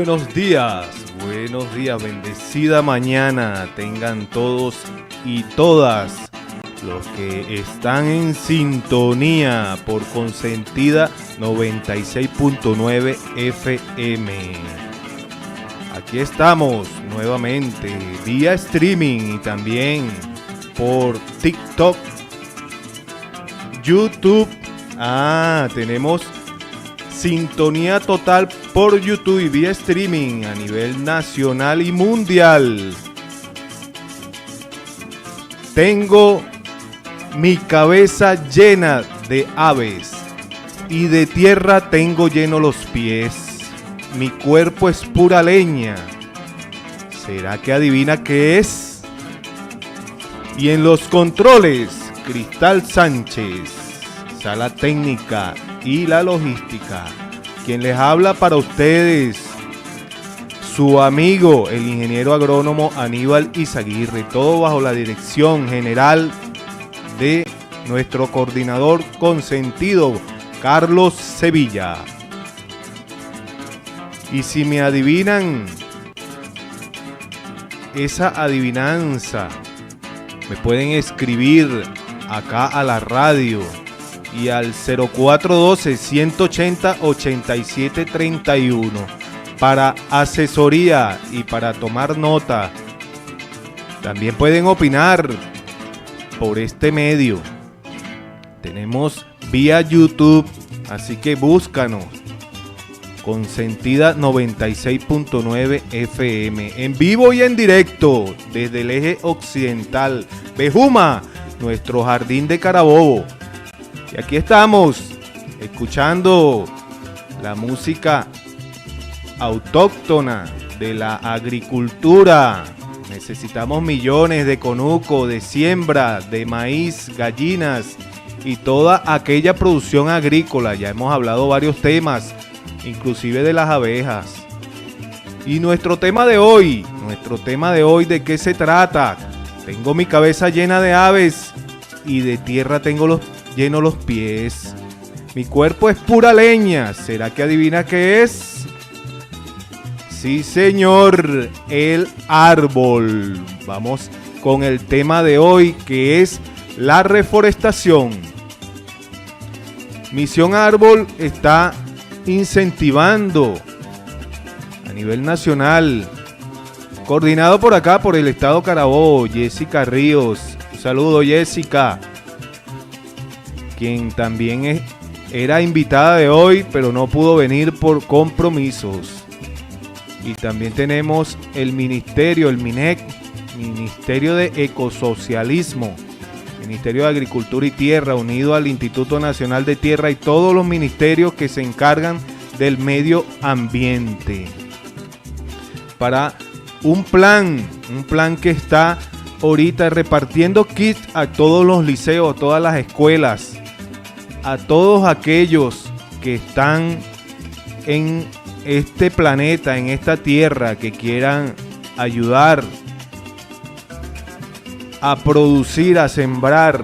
buenos días, bendecida mañana tengan todos y todas los que están en sintonía por Consentida 96.9 FM. Aquí estamos nuevamente vía streaming y también por TikTok, YouTube. Tenemos sintonía total por YouTube y vía streaming a nivel nacional y mundial. Tengo mi cabeza llena de aves y de tierra tengo lleno los pies. Mi cuerpo es pura leña. ¿Será que adivina qué es? Y en los controles, Cristal Sánchez, sala técnica y la logística. Quien les habla para ustedes, su amigo, el ingeniero agrónomo Aníbal Izaguirre, todo bajo la dirección general de nuestro coordinador consentido, Carlos Sevilla. Y si me adivinan esa adivinanza, me pueden escribir acá a la radio y al 0412-180-8731 para asesoría y para tomar nota. También pueden opinar por este medio. Tenemos vía YouTube, así que búscanos. Consentida 96.9 FM, en vivo y en directo desde el eje occidental, Bejuma, nuestro jardín de Carabobo. Y aquí estamos, escuchando la música autóctona de la agricultura. Necesitamos millones de conuco, de siembra, de maíz, gallinas y toda aquella producción agrícola. Ya hemos hablado varios temas, inclusive de las abejas. Y nuestro tema de hoy, ¿de qué se trata? Tengo mi cabeza llena de aves y de tierra tengo lleno los pies. Mi cuerpo es pura leña. ¿Será que adivina qué es? Sí, señor, el árbol. Vamos con el tema de hoy, que es la reforestación. Misión Árbol está incentivando a nivel nacional, coordinado por acá, por el estado Carabobo, Jessica Ríos. Un saludo, Jessica, quien también era invitada de hoy, pero no pudo venir por compromisos. Y también tenemos el ministerio, el MINEC, Ministerio de Ecosocialismo, Ministerio de Agricultura y Tierra, unido al Instituto Nacional de Tierra y todos los ministerios que se encargan del medio ambiente, para un plan que está ahorita repartiendo kits a todos los liceos, a todas las escuelas, a todos aquellos que están en este planeta, en esta tierra, que quieran ayudar a producir, a sembrar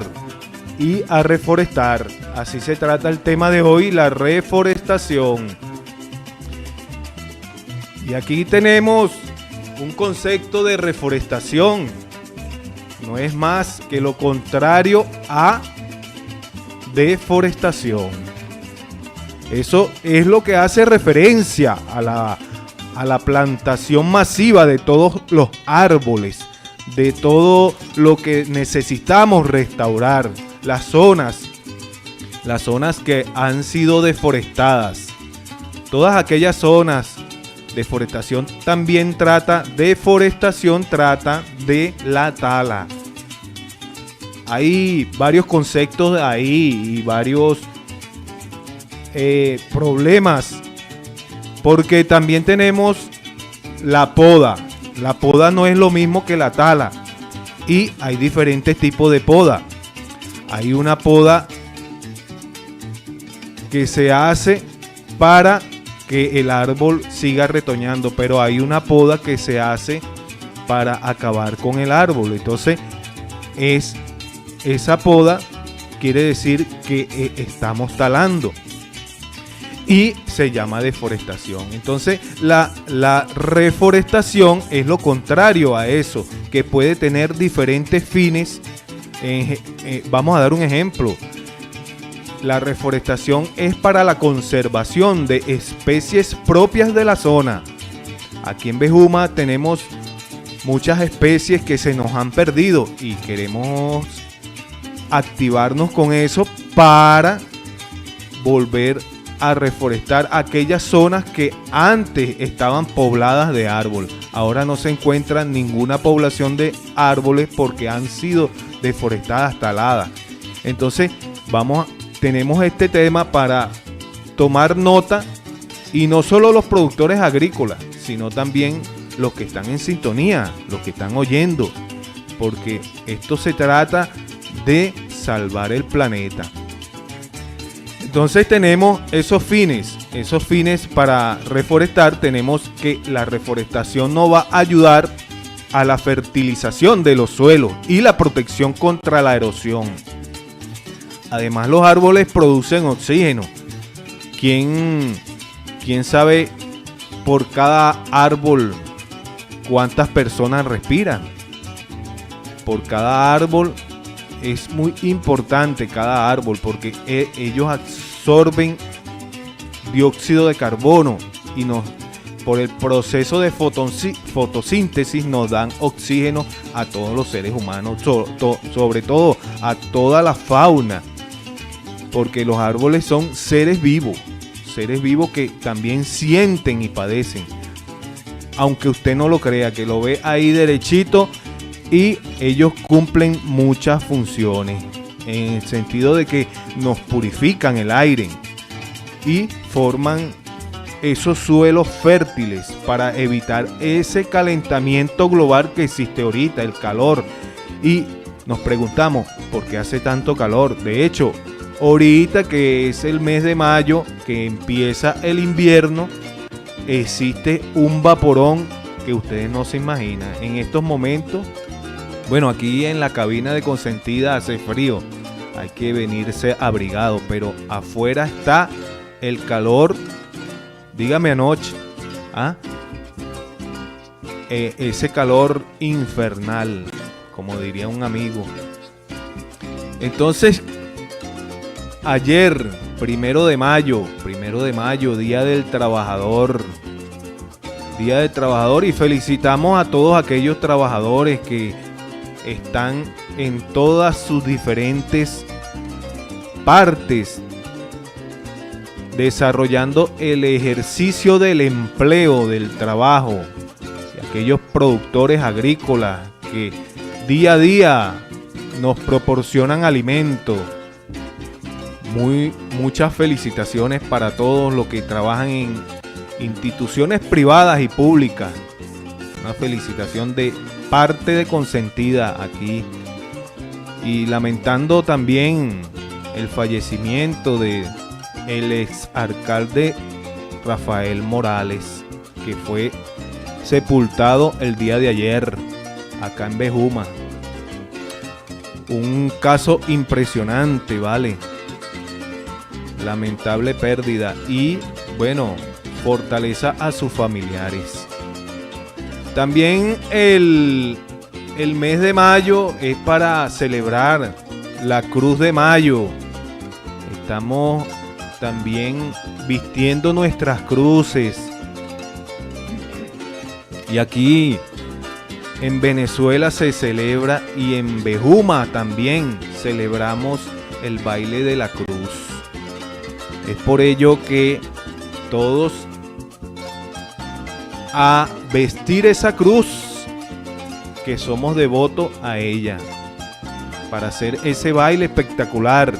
y a reforestar. Así se trata el tema de hoy, la reforestación. Y aquí tenemos un concepto de reforestación. No es más que lo contrario a deforestación. Eso es lo que hace referencia a la plantación masiva de todos los árboles, de todo lo que necesitamos restaurar, las zonas que han sido deforestadas. Todas aquellas zonas, deforestación trata de la tala. Hay varios conceptos ahí y varios problemas, porque también tenemos la poda. La poda no es lo mismo que la tala y hay diferentes tipos de poda. Hay una poda que se hace para que el árbol siga retoñando, pero hay una poda que se hace para acabar con el árbol. Entonces esa poda quiere decir que estamos talando. y se llama deforestación. Entonces la reforestación es lo contrario a eso, que puede tener diferentes fines. Vamos a dar un ejemplo. La reforestación es para la conservación de especies propias de la zona. Aquí en Vejuma tenemos muchas especies que se nos han perdido y queremos activarnos con eso para volver a reforestar aquellas zonas que antes estaban pobladas de árboles. Ahora no se encuentra ninguna población de árboles porque han sido deforestadas, taladas. Entonces tenemos este tema para tomar nota, y no solo los productores agrícolas, sino también los que están en sintonía, los que están oyendo, porque esto se trata de salvar el planeta. Entonces tenemos esos fines para reforestar. Tenemos que la reforestación nos va a ayudar a la fertilización de los suelos y la protección contra la erosión. Además, los árboles producen oxígeno. ¿Quién sabe por cada árbol cuántas personas respiran? Por cada árbol es muy importante cada árbol, porque ellos absorben dióxido de carbono y por el proceso de fotosíntesis nos dan oxígeno a todos los seres humanos, sobre todo a toda la fauna, porque los árboles son seres vivos que también sienten y padecen, aunque usted no lo crea, que lo ve ahí derechito, y ellos cumplen muchas funciones, en el sentido de que nos purifican el aire y forman esos suelos fértiles para evitar ese calentamiento global que existe ahorita, el calor. Y nos preguntamos, ¿por qué hace tanto calor? De hecho, ahorita que es el mes de mayo, que empieza el invierno, existe un vaporón que ustedes no se imaginan. En estos momentos, bueno, aquí en la cabina de Consentida hace frío, hay que venirse abrigado, pero afuera está el calor. Dígame anoche, ese calor infernal, como diría un amigo. Entonces, ayer, 1 de mayo, Día del Trabajador, y felicitamos a todos aquellos trabajadores que están en todas sus diferentes partes desarrollando el ejercicio del empleo, del trabajo, y aquellos productores agrícolas que día a día nos proporcionan alimento. Muchas felicitaciones para todos los que trabajan en instituciones privadas y públicas. Una felicitación de parte de Consentida aquí, y lamentando también el fallecimiento de el ex alcalde Rafael Morales, que fue sepultado el día de ayer acá en Vejuma. Un caso impresionante, ¿vale? Lamentable pérdida, y bueno, fortaleza a sus familiares. También el mes de mayo es para celebrar la Cruz de Mayo. Estamos también vistiendo nuestras cruces. Y aquí en Venezuela se celebra, y en Vejuma también celebramos el baile de la cruz. Es por ello que todos a vestir esa cruz, que somos devotos a ella, para hacer ese baile espectacular.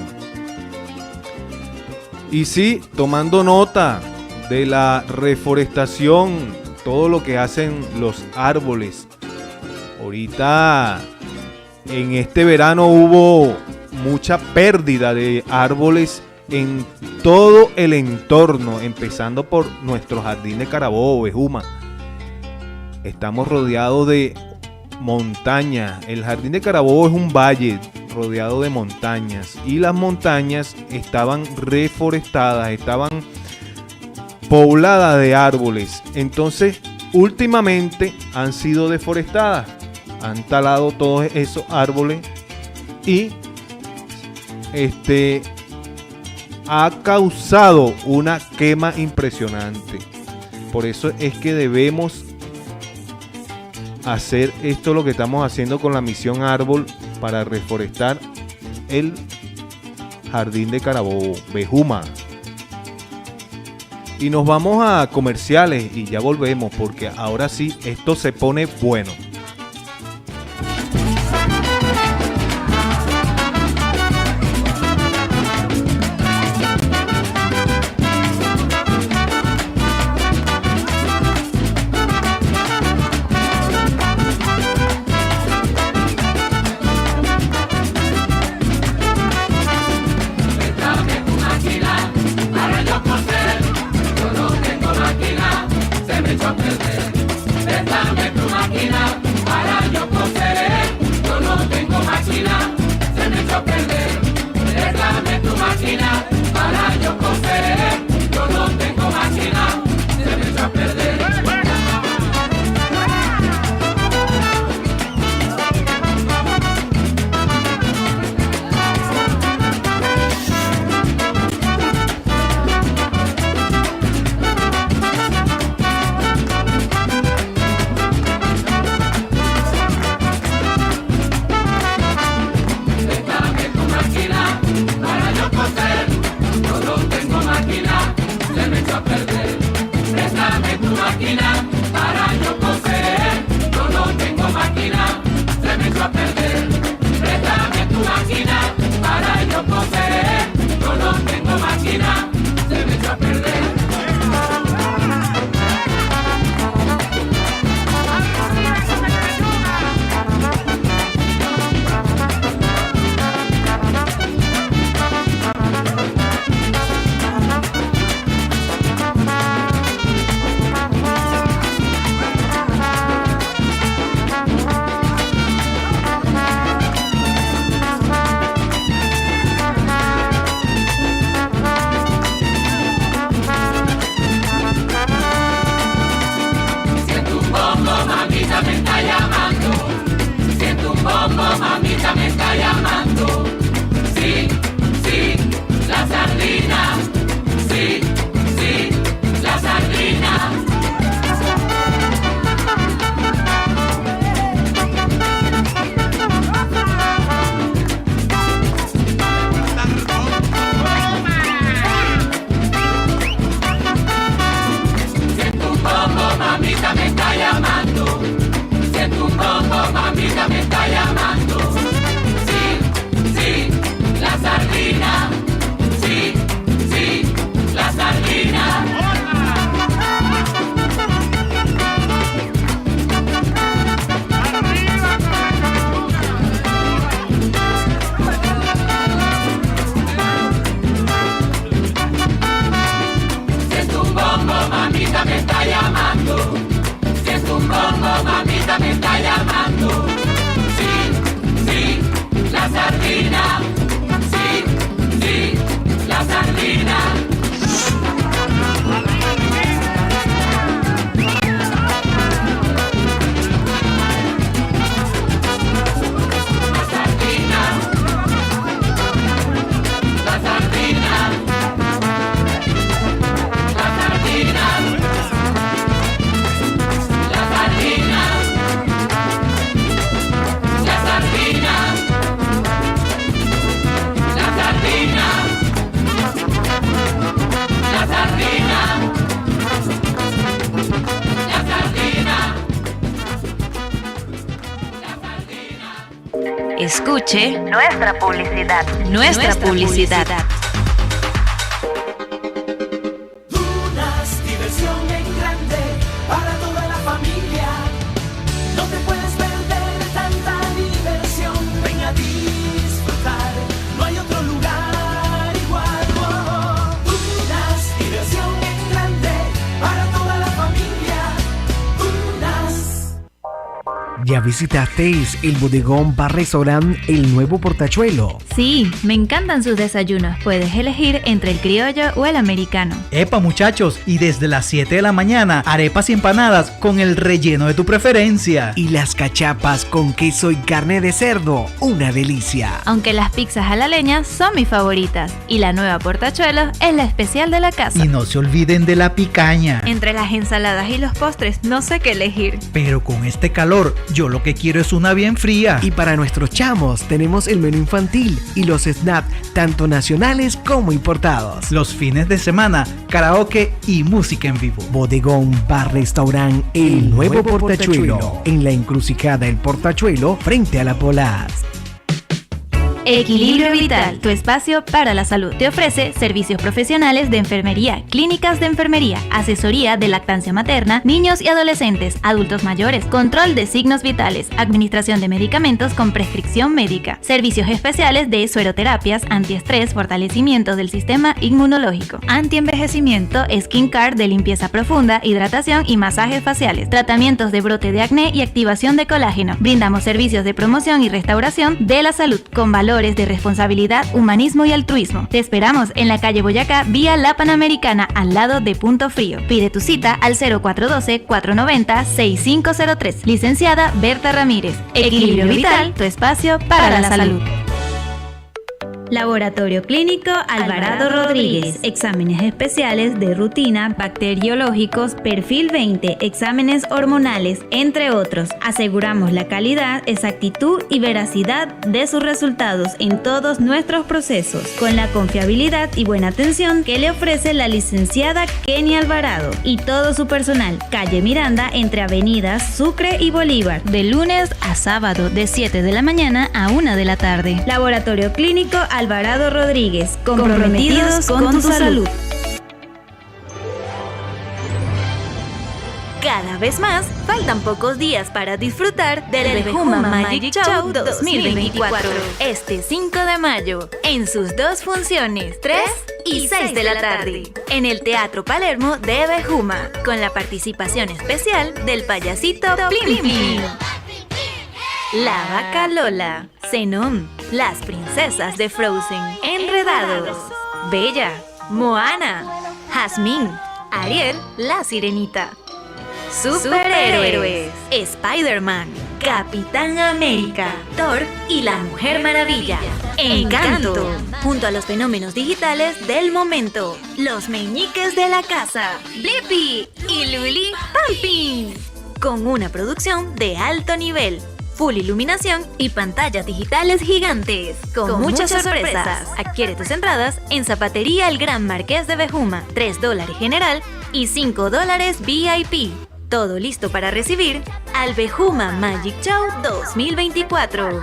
Y sí, tomando nota de la reforestación, todo lo que hacen los árboles. Ahorita en este verano hubo mucha pérdida de árboles en todo el entorno, empezando por nuestro jardín de Carabobo, Vejuma. Estamos rodeados de montañas. El jardín de Carabobo es un valle rodeado de montañas, y las montañas estaban reforestadas, estaban poblada de árboles. Entonces, últimamente han sido deforestadas. Han talado todos esos árboles y ha causado una quema impresionante. Por eso es que debemos hacer esto, lo que estamos haciendo con la misión Árbol, para reforestar el jardín de Carabobo, Bejuma. Y nos vamos a comerciales y ya volvemos, porque ahora sí esto se pone bueno. Escuche nuestra publicidad. Nuestra publicidad. Dunas, diversión en grande para toda la familia. No te puedes perder tanta diversión. Ven a disfrutar, no hay otro lugar igual. Dunas, diversión en grande para toda la familia. Dunas. ¿Ya visitasteis el bodegón bar restaurant El Nuevo Portachuelo? Sí, me encantan sus desayunos. Puedes elegir entre el criollo o el americano. Epa muchachos, y desde las 7 de la mañana, arepas y empanadas con el relleno de tu preferencia. Y las cachapas con queso y carne de cerdo, una delicia. Aunque las pizzas a la leña son mis favoritas. Y la nueva Portachuelo es la especial de la casa. Y no se olviden de la picaña. Entre las ensaladas y los postres, no sé qué elegir. Pero con este calor, yo lo que quiero es una bien fría. Y para nuestros chamos tenemos el menú infantil y los snacks tanto nacionales como importados. Los fines de semana, karaoke y música en vivo. Bodegón bar restaurant El Nuevo Portachuelo, en la encrucijada El Portachuelo frente a la Polas. Equilibrio Vital, tu espacio para la salud. Te ofrece servicios profesionales de enfermería, clínicas de enfermería, asesoría de lactancia materna, niños y adolescentes, adultos mayores, control de signos vitales, administración de medicamentos con prescripción médica, servicios especiales de sueroterapias, antiestrés, fortalecimiento del sistema inmunológico, antienvejecimiento, skin care de limpieza profunda, hidratación y masajes faciales, tratamientos de brote de acné y activación de colágeno. Brindamos servicios de promoción y restauración de la salud con valores de responsabilidad, humanismo y altruismo. Te esperamos en la calle Boyacá, vía La Panamericana, al lado de Punto Frío. Pide tu cita al 0412-490-6503. Licenciada Berta Ramírez. Equilibrio Vital, tu espacio para la salud. Laboratorio Clínico Alvarado Rodríguez. Exámenes especiales de rutina, bacteriológicos, perfil 20, exámenes hormonales, entre otros. Aseguramos la calidad, exactitud y veracidad de sus resultados en todos nuestros procesos, con la confiabilidad y buena atención que le ofrece la licenciada Kenia Alvarado y todo su personal. Calle Miranda, entre avenidas Sucre y Bolívar, de lunes a sábado de 7 de la mañana a 1 de la tarde. Laboratorio Clínico Alvarado Rodríguez, comprometidos con tu salud. Cada vez más, faltan pocos días para disfrutar del Vejuma Magic Show 2024. Este 5 de mayo, en sus dos funciones, 3 y 6 de la tarde, en el Teatro Palermo de Vejuma, con la participación especial del payasito Plim Plim, la Vaca Lola, Zenón, las princesas de Frozen, Enredados, Bella, Moana, Jasmine, Ariel, la Sirenita, Superhéroes, Spider-Man, Capitán América, Thor y la Mujer Maravilla, Encanto, junto a los fenómenos digitales del momento, los meñiques de la casa, Blippi y Luli Pampin, con una producción de alto nivel, full iluminación y pantallas digitales gigantes, con muchas sorpresas. Adquiere tus entradas en Zapatería El Gran Marqués de Vejuma, $3 general y $5 VIP. Todo listo para recibir al Vejuma Magic Show 2024.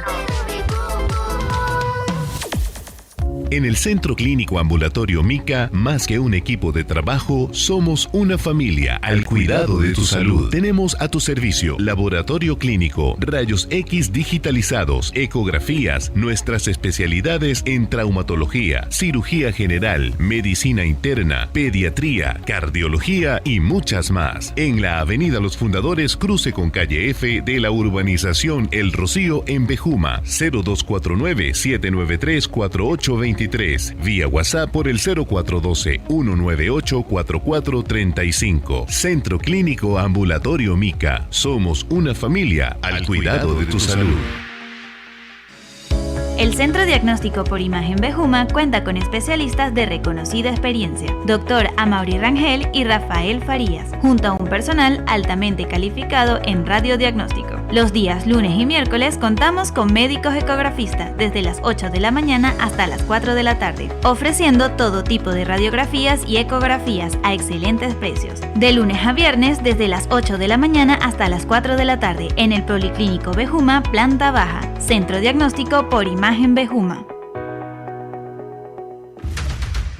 En el Centro Clínico Ambulatorio Mica, más que un equipo de trabajo, somos una familia al cuidado de tu salud. Tenemos a tu servicio laboratorio clínico, rayos X digitalizados, ecografías, nuestras especialidades en traumatología, cirugía general, medicina interna, pediatría, cardiología y muchas más. En la Avenida Los Fundadores, cruce con calle F de la urbanización El Rocío en Vejuma, 0249-793-4823. Vía WhatsApp por el 0412-198-4435. Centro Clínico Ambulatorio Mica. Somos una familia al cuidado de tu salud. El Centro Diagnóstico por Imagen Vejuma cuenta con especialistas de reconocida experiencia, Dr. Amaury Rangel y Rafael Farías, junto a un personal altamente calificado en radiodiagnóstico. Los días lunes y miércoles contamos con médicos ecografistas desde las 8 de la mañana hasta las 4 de la tarde, ofreciendo todo tipo de radiografías y ecografías a excelentes precios. De lunes a viernes desde las 8 de la mañana hasta las 4 de la tarde en el Policlínico Vejuma, planta baja, Centro Diagnóstico por Imagen Vejuma.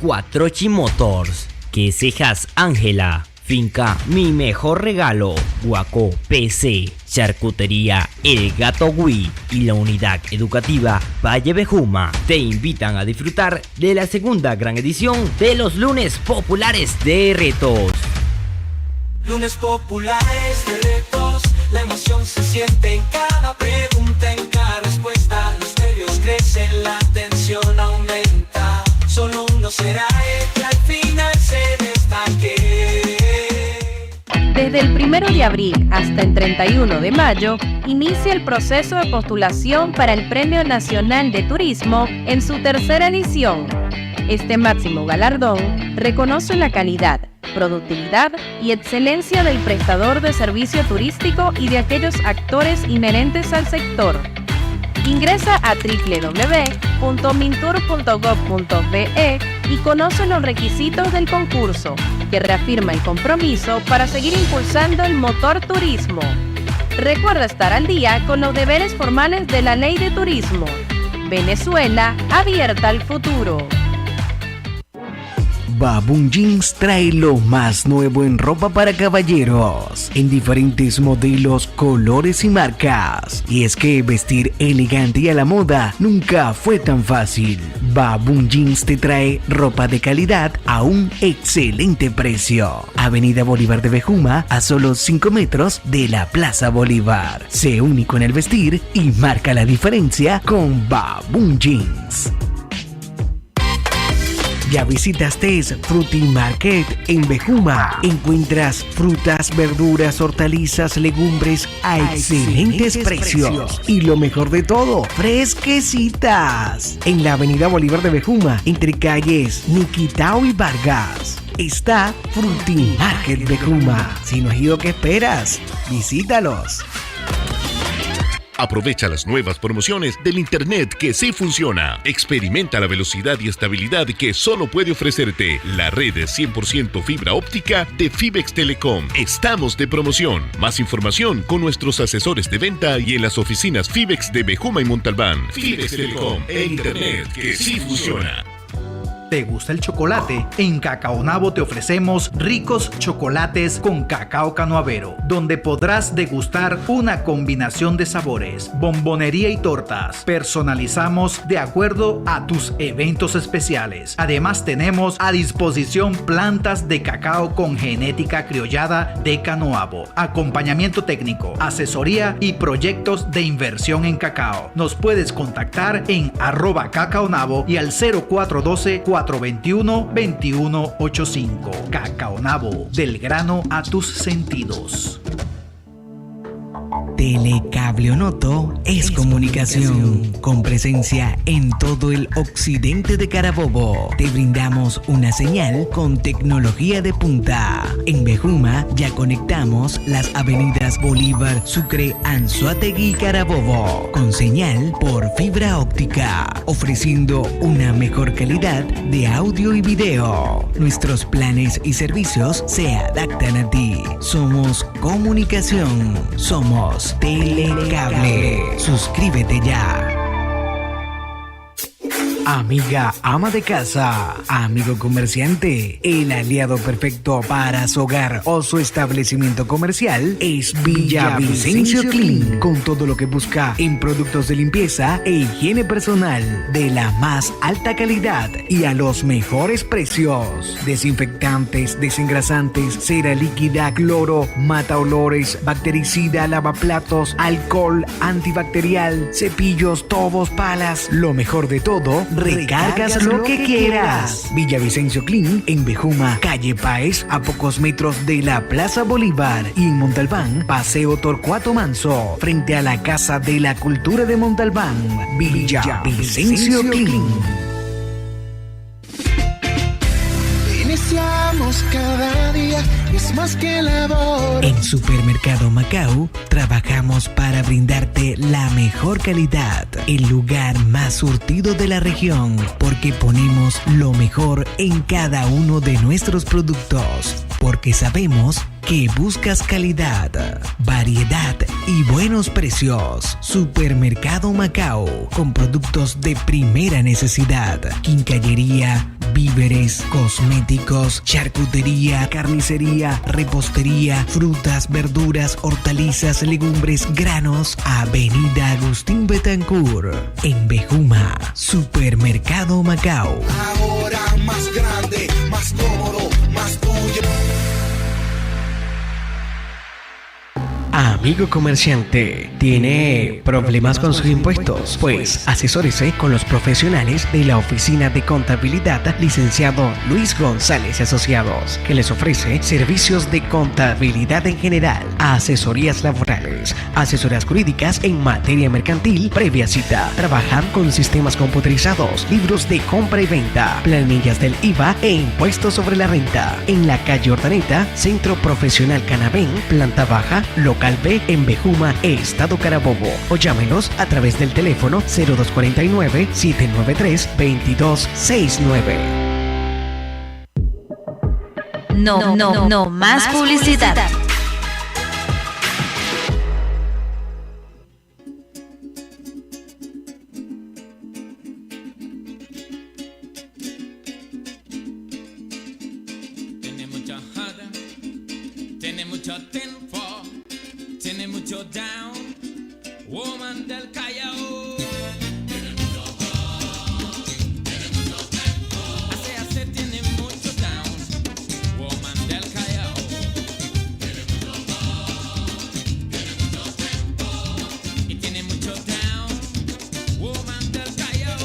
Quattrochi Motors, Quesejas Ángela, Finca Mi Mejor Regalo, Guaco PC, Charcutería El Gato Wii y la Unidad Educativa Valle Vejuma te invitan a disfrutar de la segunda gran edición de los Lunes Populares de Retos. Lunes Populares de Retos, La emoción se siente en cada pregunta, en cada respuesta. Los nervios crecen, la tensión aumenta. Solo uno será el que al final se destaque. Desde el 1 de abril hasta el 31 de mayo, inicia el proceso de postulación para el Premio Nacional de Turismo en su tercera edición. Este máximo galardón reconoce la calidad, productividad y excelencia del prestador de servicio turístico y de aquellos actores inherentes al sector. Ingresa a www.mintur.gov.be y conoce los requisitos del concurso, que reafirma el compromiso para seguir impulsando el motor turismo. Recuerda estar al día con los deberes formales de la Ley de Turismo. Venezuela abierta al futuro. Baboon Jeans trae lo más nuevo en ropa para caballeros, en diferentes modelos, colores y marcas. Y es que vestir elegante y a la moda nunca fue tan fácil. Baboon Jeans te trae ropa de calidad a un excelente precio. Avenida Bolívar de Bejuma, a solo 5 metros de la Plaza Bolívar. Sé único en el vestir y marca la diferencia con Baboon Jeans. Ya visitaste Fruity Market en Bejuma. Encuentras frutas, verduras, hortalizas, legumbres a excelentes precios. Y lo mejor de todo, fresquecitas. En la avenida Bolívar de Bejuma, entre calles Niquitao y Vargas, está Fruity Market Bejuma. Si no has ido, ¿qué esperas? Visítalos. Aprovecha las nuevas promociones del Internet que sí funciona. Experimenta la velocidad y estabilidad que solo puede ofrecerte la red de 100% fibra óptica de Fibex Telecom. Estamos de promoción. Más información con nuestros asesores de venta y en las oficinas Fibex de Bejuma y Montalbán. Fibex Telecom, el Internet que sí funciona. ¿Te gusta el chocolate? En Cacaonabo te ofrecemos ricos chocolates con cacao canoavero, donde podrás degustar una combinación de sabores, bombonería y tortas. Personalizamos de acuerdo a tus eventos especiales. Además tenemos a disposición plantas de cacao con genética criollada de Canoabo, acompañamiento técnico, asesoría y proyectos de inversión en cacao. Nos puedes contactar en @cacaonabo y al 0412-421-2185. Cacaonabo, del grano a tus sentidos. Telecableonoto es comunicación con presencia en todo el occidente de Carabobo. Te brindamos una señal con tecnología de punta. En Bejuma ya conectamos las avenidas Bolívar, Sucre, Anzoátegui y Carabobo con señal por fibra óptica, ofreciendo una mejor calidad de audio y video. Nuestros planes y servicios se adaptan a ti. Somos comunicación. Somos Telecable. Suscríbete ya. Amiga ama de casa, amigo comerciante, el aliado perfecto para su hogar o su establecimiento comercial es Villavicencio Clean, con todo lo que busca en productos de limpieza e higiene personal de la más alta calidad y a los mejores precios. Desinfectantes, desengrasantes, cera líquida, cloro, mata olores, bactericida, lavaplatos, alcohol antibacterial, cepillos, tobos, palas. Lo mejor de todo, recargas lo que quieras. Villavicencio Clean en Bejuma, calle Páez, a pocos metros de la Plaza Bolívar, y en Montalbán, Paseo Torcuato Manso, frente a la Casa de la Cultura de Montalbán. Villavicencio Clean. Iniciamos cada día, es más que labor. En Supermercado Macao trabajamos para brindarte la mejor calidad, el lugar más surtido de la región, porque ponemos lo mejor en cada uno de nuestros productos, porque sabemos que buscas calidad, variedad y buenos precios. Supermercado Macao, con productos de primera necesidad, quincallería, víveres, cosméticos, charcutería, carnicería, repostería, frutas, verduras, hortalizas, legumbres, granos. Avenida Agustín Betancourt, en Bejuma. Supermercado Macao. Ahora más grande, más cómodo, más tuyo. Amigo comerciante, ¿tiene problemas con sus impuestos? Pues asesórese con los profesionales de la Oficina de Contabilidad, licenciado Luis González y Asociados, que les ofrece servicios de contabilidad en general, asesorías laborales, asesorías jurídicas en materia mercantil, previa cita. Trabajan con sistemas computerizados, libros de compra y venta, planillas del IVA e impuestos sobre la renta. En la calle Ordaneta, Centro Profesional Canabén, planta baja, local B, en Bejuma, Estado Carabobo. O llámenos a través del teléfono 0249-793-2269. No más publicidad. Tiene mucha jada, tiene mucho tiempo, tiene mucho down, woman del Callao. Tiene mucho tiempo, hace tiene mucho down, woman del Callao. Tiene mucho tiempo, y tiene mucho down, woman del Callao.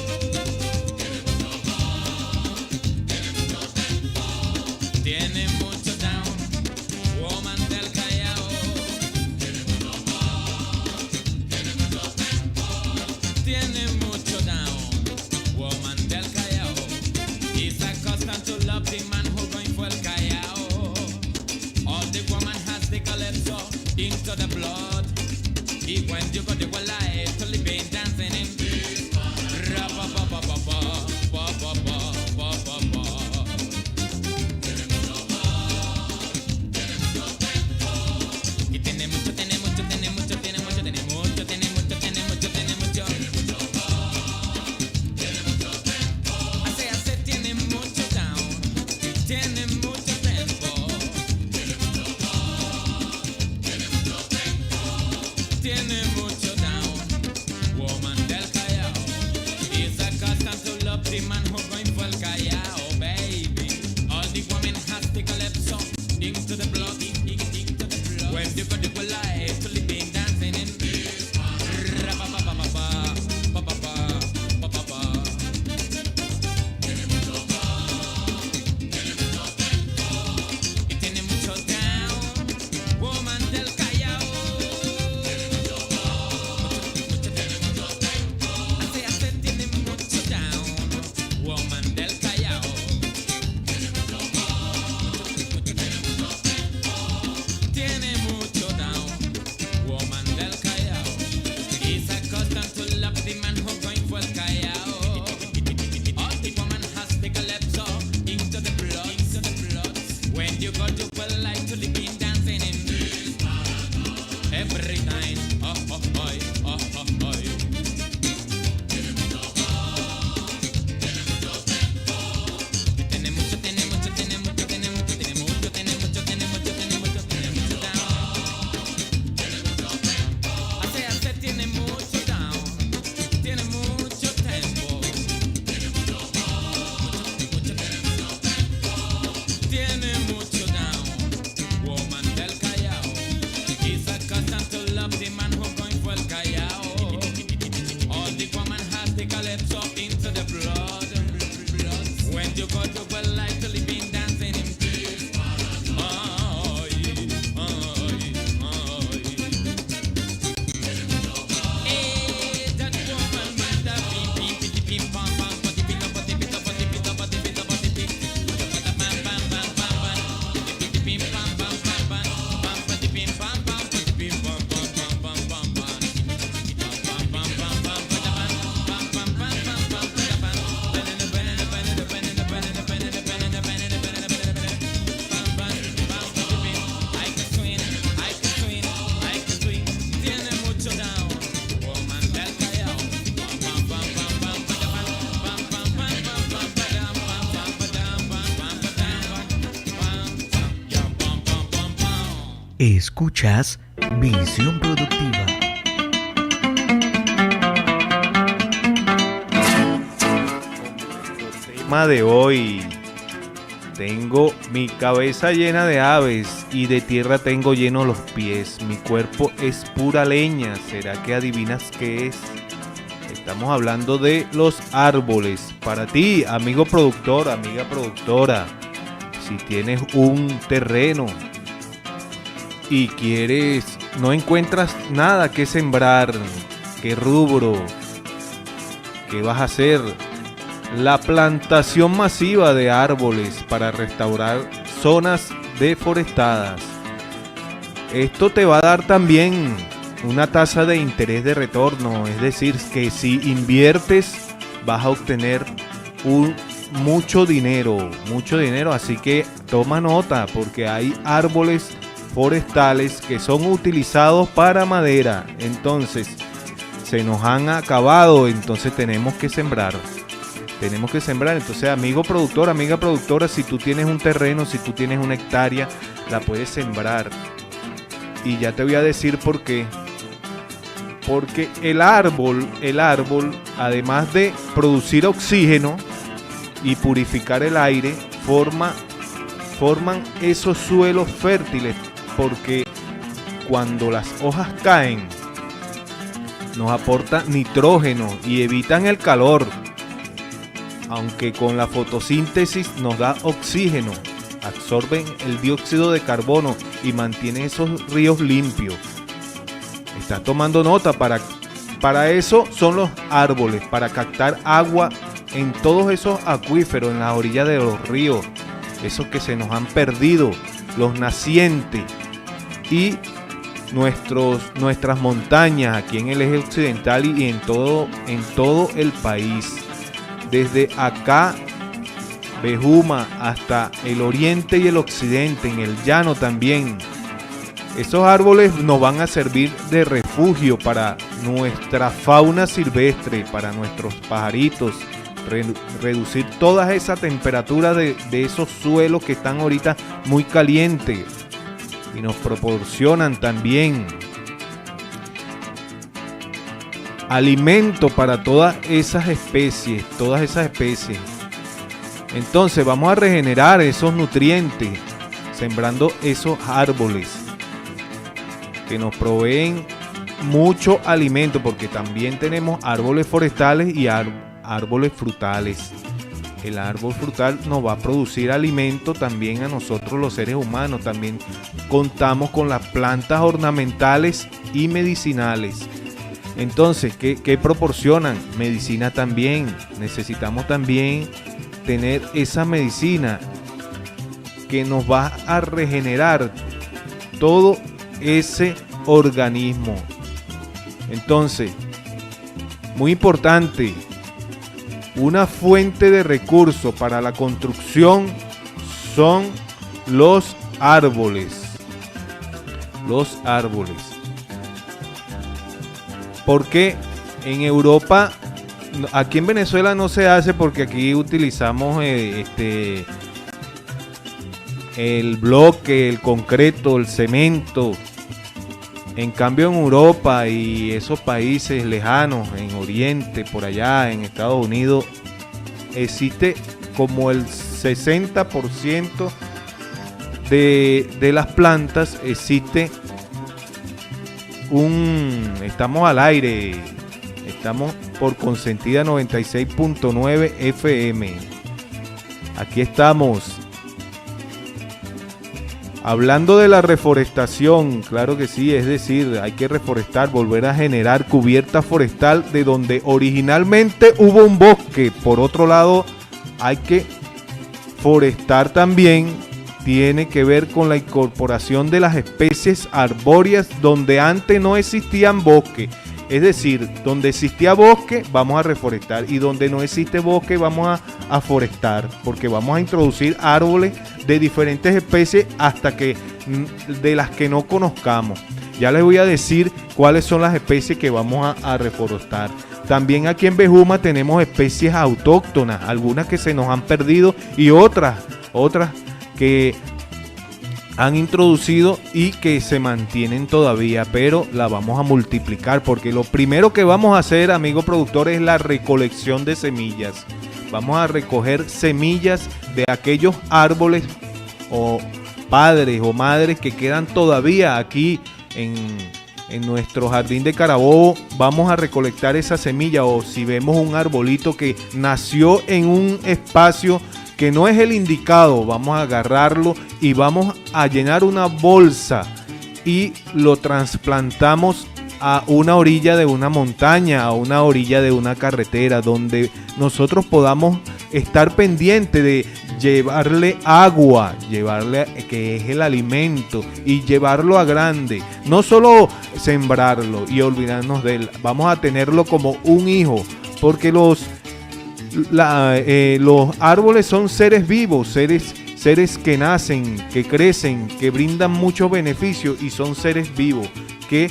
Tiene mucho down, woman del Callao. Tiene mucho down, woman del Callao. It's accustomed to love the man who going for el Callao. All the woman has the calypso into the blood. Y when you go to a life to live in dancing in y tiene mucho, tiene mucho, tiene mucho, tiene mucho, tiene mucho, tiene mucho, tiene mucho, tiene mucho. Hace tiene mucho down, tiene mucho tiempo. Tiene mucho down, woman del Callao. Is accustomed to love the man who going for el Callao, baby. All the women has the calypso into the blood, into the blood. When you go to a life to live in dancing in y tiene mucho down, woman del Callao. Hace tiene mucho down, woman del Callao. Tiene mucho down, woman del Callao. Is accustomed to love the man who going for el Callao. All the woman has the calypso into the blood, into the blood. When you go to a life to live in dancing in every time. Oh, oh, oh, oh, oh, oh. Tiene mucho, tiene mucho, tiene mucho, tiene mucho, tiene mucho, tiene mucho, tiene mucho, tiene mucho, tiene mucho down. Hace tiene mucho down, tiene mucho tiempo. Tiene mucho down, woman del Callao. Is accustomed to love the man who going for el Callao. All the woman has the calypso into the blood. When you go to a life to live in dancing in peace. Ay, ay, ay. That woman with the pim pim pim pim pam pam pati pita pati pita pati pita pati pita pati pita pam pam pam pam pam piti pim pam pam pam pam pam pati pim pam pam pati pim pam pam pam pam pam pam pam pam pam pam pata pam pam pam pam pam pam pata pam ay que swing, ay que swing, ay que swing. Tiene mucho down, woman del Callao. Pam pam pam pam pata pam pam pam pam pam pam padam pam pam padam pam pam padam pam pam ya pam pam pam pam. Escuchas Visión Productiva. Tema de hoy, Tengo mi cabeza llena de aves y de tierra tengo llenos los pies. Mi cuerpo es pura leña. ¿Será que adivinas qué es? Estamos hablando de los árboles. Para ti, amigo productor, amiga productora, si tienes un terreno y no encuentras nada que sembrar, qué rubro, ¿qué vas a hacer? La plantación masiva de árboles para restaurar zonas deforestadas. Esto te va a dar también una tasa de interés de retorno, es decir, que si inviertes vas a obtener mucho dinero, así que toma nota porque hay árboles forestales que son utilizados para madera, entonces se nos han acabado, entonces tenemos que sembrar. Entonces, amigo productor, amiga productora, si tú tienes un terreno, si tú tienes una hectárea, la puedes sembrar. Y ya te voy a decir por qué. Porque el árbol, además de producir oxígeno y purificar el aire, forman esos suelos fértiles, porque cuando las hojas caen, nos aportan nitrógeno y evitan el calor. Aunque con la fotosíntesis nos da oxígeno, absorben el dióxido de carbono y mantienen esos ríos limpios. Está tomando nota, para eso son los árboles, para captar agua en todos esos acuíferos, en las orillas de los ríos, esos que se nos han perdido, los nacientes y nuestras montañas aquí en el eje occidental y en todo el país. Desde acá, Bejuma, hasta el oriente y el occidente, en el llano también. Esos árboles nos van a servir de refugio para nuestra fauna silvestre, para nuestros pajaritos, reducir toda esa temperatura de esos suelos que están ahorita muy calientes y nos proporcionan también alimento para todas esas especies. Entonces vamos a regenerar esos nutrientes sembrando esos árboles que nos proveen mucho alimento, porque también tenemos árboles forestales y árboles frutales. El árbol frutal nos va a producir alimento también a nosotros los seres humanos. También contamos con las plantas ornamentales y medicinales. Entonces, ¿qué proporcionan? Medicina también. Necesitamos también tener esa medicina que nos va a regenerar todo ese organismo. Entonces, muy importante, una fuente de recursos para la construcción son los árboles. Los árboles. Porque en Europa, aquí en Venezuela no se hace porque aquí utilizamos el bloque, el concreto, el cemento. En cambio en Europa y esos países lejanos, en Oriente, por allá, en Estados Unidos, existe como el 60% de las plantas, existe estamos al aire, estamos por Consentida 96.9 FM. Aquí estamos. Hablando de la reforestación, claro que sí, es decir, hay que reforestar, volver a generar cubierta forestal de donde originalmente hubo un bosque. Por otro lado, hay que forestar también. Tiene que ver con la incorporación de las especies arbóreas donde antes no existían bosques. Es decir, donde existía bosque vamos a reforestar y donde no existe bosque vamos a forestar, porque vamos a introducir árboles de diferentes especies hasta que de las que no conozcamos. Ya les voy a decir cuáles son las especies que vamos a reforestar. También aquí en Bejuma tenemos especies autóctonas, algunas que se nos han perdido y otras que han introducido y que se mantienen todavía, pero la vamos a multiplicar, porque lo primero que vamos a hacer, amigo productor, es la recolección de semillas. Vamos a recoger semillas de aquellos árboles o padres o madres que quedan todavía aquí en nuestro jardín de Carabobo. Vamos a recolectar esa semilla, o si vemos un arbolito que nació en un espacio que no es el indicado, vamos a agarrarlo y vamos a llenar una bolsa y lo trasplantamos a una orilla de una montaña, a una orilla de una carretera, donde nosotros podamos estar pendientes de llevarle agua, llevarle, que es el alimento, y llevarlo a grande. No solo sembrarlo y olvidarnos de él, vamos a tenerlo como un hijo, porque los árboles son seres vivos, seres que nacen, que crecen, que brindan muchos beneficios, y son seres vivos que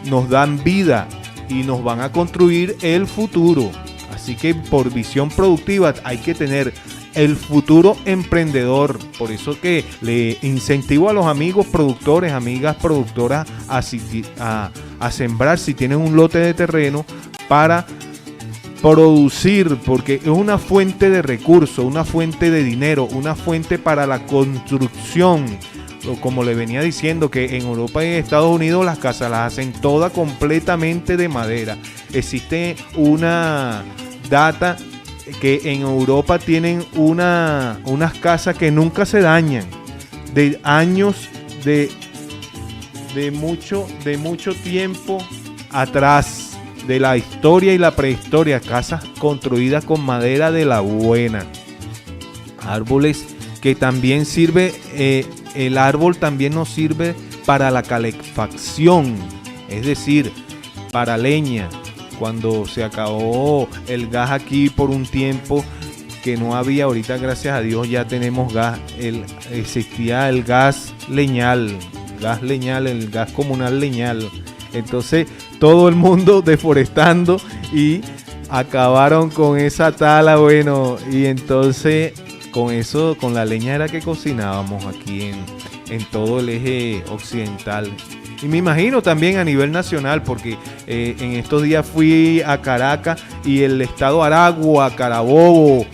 nos dan vida y nos van a construir el futuro. Así que por visión productiva hay que tener el futuro emprendedor. Por eso que le incentivo a los amigos productores, amigas productoras a sembrar, si tienen un lote de terreno, para producir, porque es una fuente de recursos, una fuente de dinero, una fuente para la construcción. Como le venía diciendo, que en Europa y en Estados Unidos las casas las hacen todas completamente de madera. Existe una data que en Europa tienen unas casas que nunca se dañan, de años de mucho tiempo atrás, de la historia y la prehistoria, casas construidas con madera de la buena. Árboles que también sirve, el árbol también nos sirve para la calefacción, es decir, para leña. Cuando se acabó el gas aquí por un tiempo que no había, ahorita gracias a Dios ya tenemos gas. Existía el gas leñal, el gas comunal leñal. Entonces todo el mundo deforestando y acabaron con esa tala, bueno, y entonces con eso, con la leña era que cocinábamos aquí en todo el eje occidental. Y me imagino también a nivel nacional, porque en estos días fui a Caracas y el estado Aragua, Carabobo,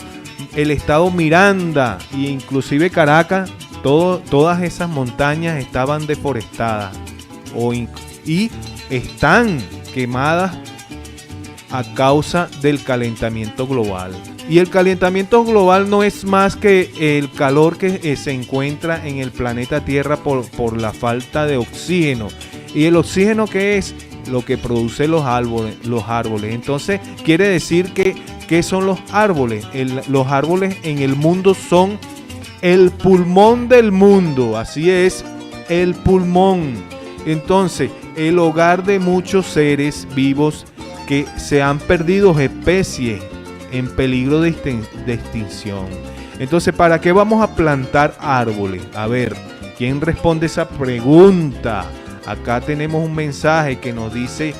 el estado Miranda e inclusive Caracas, todas esas montañas estaban deforestadas y están quemadas a causa del calentamiento global. Y el calentamiento global no es más que el calor que se encuentra en el planeta Tierra por la falta de oxígeno. Y el oxígeno, ¿qué es? Lo que produce los árboles. Entonces quiere decir que ¿qué son los árboles? Los árboles en el mundo son el pulmón del mundo. Así es, el pulmón. Entonces, el hogar de muchos seres vivos que se han perdido, especies en peligro de extinción. Entonces, ¿para qué vamos a plantar árboles? A ver, ¿quién responde esa pregunta? Acá tenemos un mensaje que nos dice,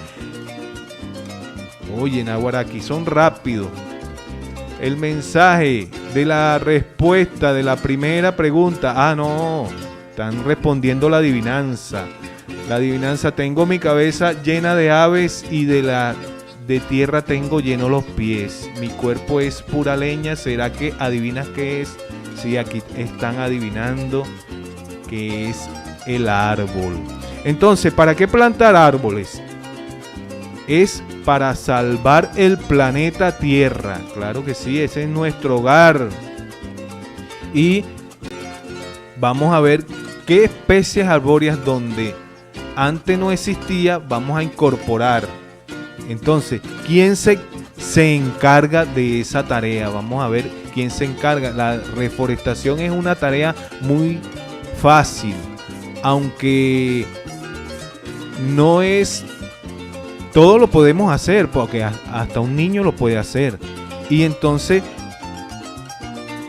oye, Naguará, aquí son rápidos. El mensaje de la respuesta de la primera pregunta. Ah, no, están respondiendo la adivinanza. La adivinanza: tengo mi cabeza llena de aves y de tierra tengo lleno los pies. Mi cuerpo es pura leña. ¿Será que adivinas qué es? Sí, aquí están adivinando que es el árbol. Entonces, ¿para qué plantar árboles? Es para salvar el planeta Tierra. Claro que sí, ese es nuestro hogar. Y vamos a ver qué especies arbóreas donde antes no existía, vamos a incorporar. Entonces, ¿quién se encarga de esa tarea? Vamos a ver quién se encarga. La reforestación es una tarea muy fácil, aunque no es... Todo lo podemos hacer, porque hasta un niño lo puede hacer. Y entonces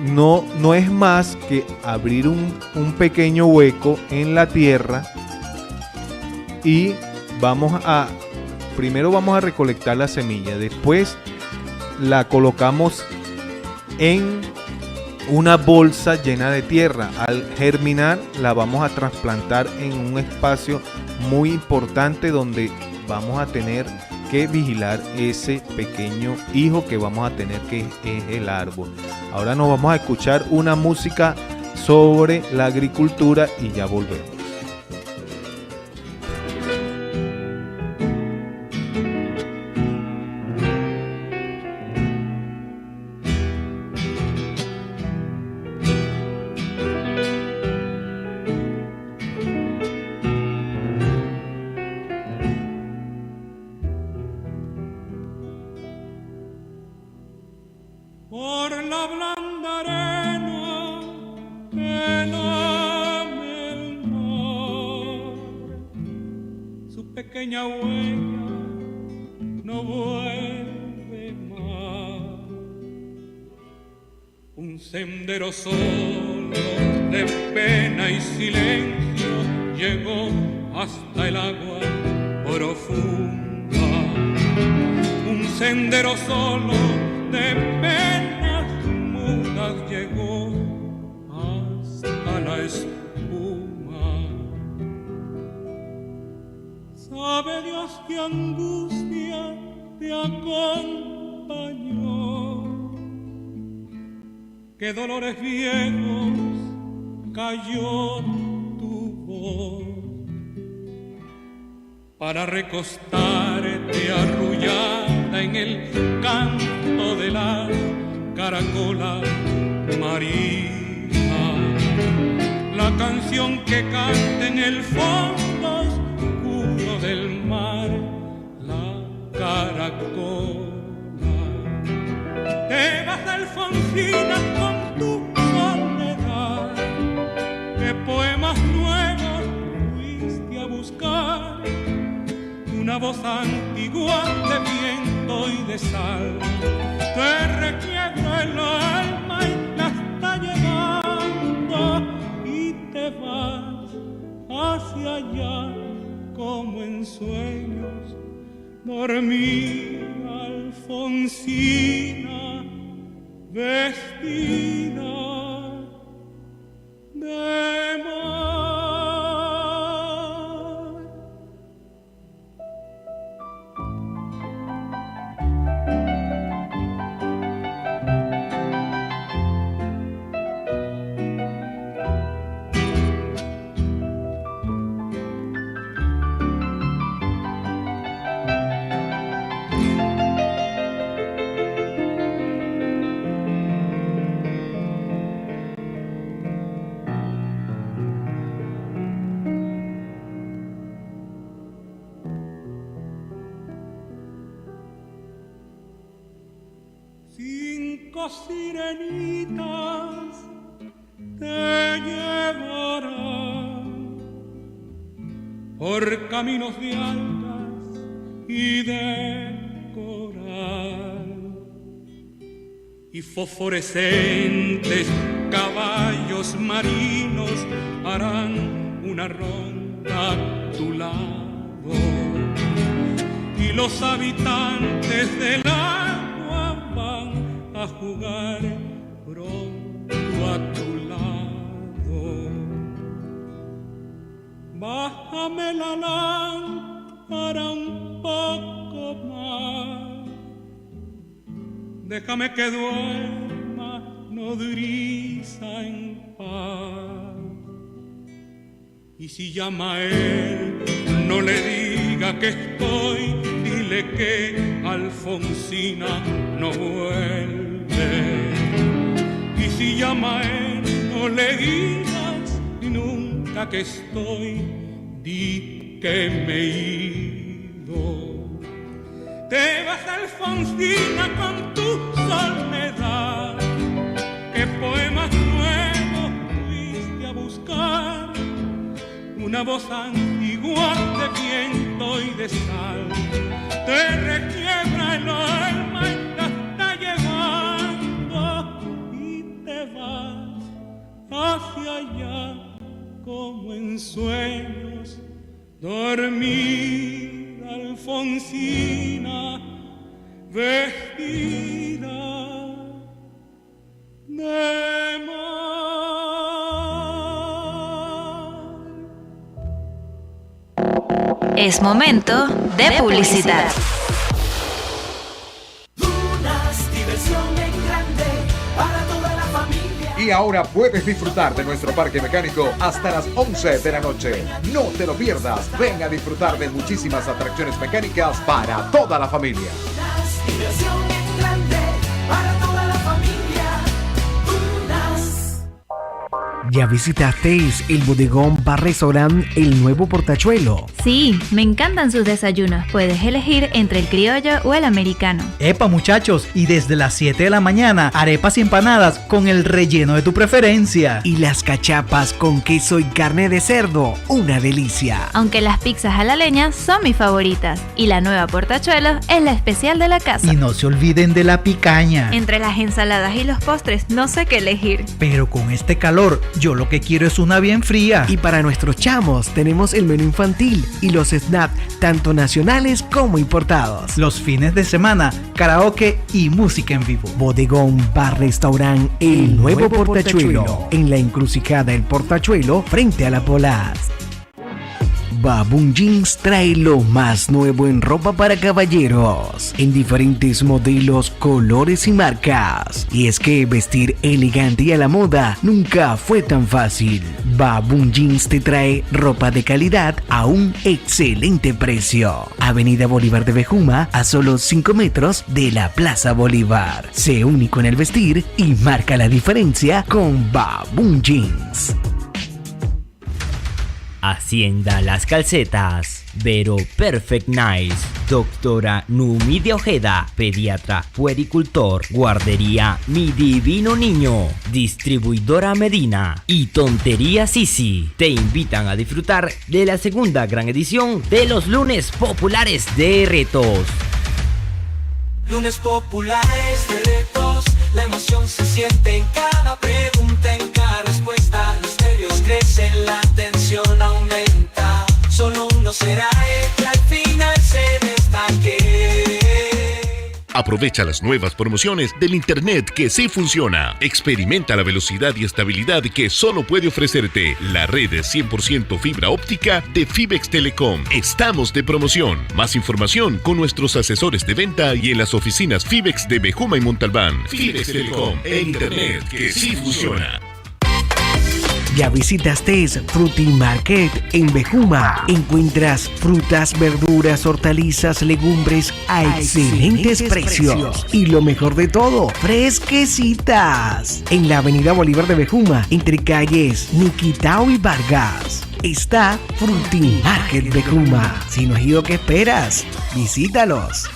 no es más que abrir un pequeño hueco en la tierra y primero vamos a recolectar la semilla, después la colocamos en una bolsa llena de tierra. Al germinar la vamos a trasplantar en un espacio muy importante donde vamos a tener que vigilar ese pequeño hijo que vamos a tener, que es el árbol. Ahora nos vamos a escuchar una música sobre la agricultura y ya volvemos. Por la blanda arena que lame el mar, su pequeña huella no vuelve más. Un sendero solo de pena y silencio llegó hasta el agua profunda. Un sendero solo de penas mudas llegó hasta la espuma. Sabe Dios qué angustia te acompañó, qué dolores viejos cayó tu voz, para recostarte arrullada en el canto de la caracola marina, la canción que canta en el fondo oscuro del mar, la caracola. Te vas, Alfonsina, con tu soledad, qué poemas nuevos fuiste a buscar, una voz antigua de viento y de sal, te requiebra el alma y la está llevando, y te vas hacia allá como en sueños. Dormí, Alfonsina, vestida de mar. Sirenitas te llevarán por caminos de algas y de coral, y fosforescentes caballos marinos harán una ronda a tu lado, y los habitantes del agua van a jugar pronto a tu lado. Bájame la lámpara un poco más, déjame que duerma nodriza en paz. Y si llama a él, no le diga que estoy, dile que Alfonsina no vuelve. Y si llama a él, no le digas nunca que estoy, di que me he ido. Te vas, Alfonsina, con tu soledad, qué poemas nuevos fuiste a buscar, una voz antigua de viento y de sal, te requiebra el alma y la está llevando, y te vas hacia allá como en sueños. Dormir, Alfonsina, vestida de mar. Es momento de publicidad. Y ahora puedes disfrutar de nuestro parque mecánico hasta las 11 de la noche. No te lo pierdas. Ven a disfrutar de muchísimas atracciones mecánicas para toda la familia. Diversión en grande para toda la familia. ¿Ya visitaste el bodegón Bar Restaurant El Nuevo Portachuelo? Sí, me encantan sus desayunos. Puedes elegir entre el criollo o el americano. Epa muchachos, y desde las 7 de la mañana, arepas y empanadas con el relleno de tu preferencia. Y las cachapas con queso y carne de cerdo, una delicia. Aunque las pizzas a la leña son mis favoritas. Y la nueva Portachuelo es la especial de la casa. Y no se olviden de la picaña. Entre las ensaladas y los postres no sé qué elegir. Pero con este calor, yo lo que quiero es una bien fría. Y para nuestros chamos tenemos el menú infantil y los snacks tanto nacionales como importados. Los fines de semana, karaoke y música en vivo. Bodegón Bar Restaurant El Nuevo Portachuelo, en la encrucijada El Portachuelo frente a la Polas. Baboon Jeans trae lo más nuevo en ropa para caballeros, en diferentes modelos, colores y marcas. Y es que vestir elegante y a la moda nunca fue tan fácil. Baboon Jeans te trae ropa de calidad a un excelente precio. Avenida Bolívar de Bejuma, a solo 5 metros de la Plaza Bolívar. Sé único en el vestir y marca la diferencia con Baboon Jeans. Hacienda Las Calcetas, Vero Perfect Nice, Doctora Numidia Ojeda, Pediatra Puericultor, Guardería Mi Divino Niño, Distribuidora Medina y Tontería Sisi te invitan a disfrutar de la segunda gran edición de los Lunes Populares de Retos. Lunes populares de retos, la emoción se siente en cada pregunta, en cada respuesta. Los nervios crecen, la tensión aumenta. Solo uno será el que al final se destaque. Aprovecha las nuevas promociones del Internet que sí funciona. Experimenta la velocidad y estabilidad que solo puede ofrecerte la red de 100% fibra óptica de Fibex Telecom. Estamos de promoción. Más información con nuestros asesores de venta y en las oficinas Fibex de Bejuma y Montalbán. Fibex Telecom, el Internet que sí funciona. ¿Ya visitaste Fruity Market en Bejuma? Encuentras frutas, verduras, hortalizas, legumbres a excelentes precios. Y lo mejor de todo, fresquecitas. En la avenida Bolívar de Bejuma, entre calles Niquitao y Vargas, está Fruity Market Bejuma. Si no has ido, ¿qué esperas? Visítalos.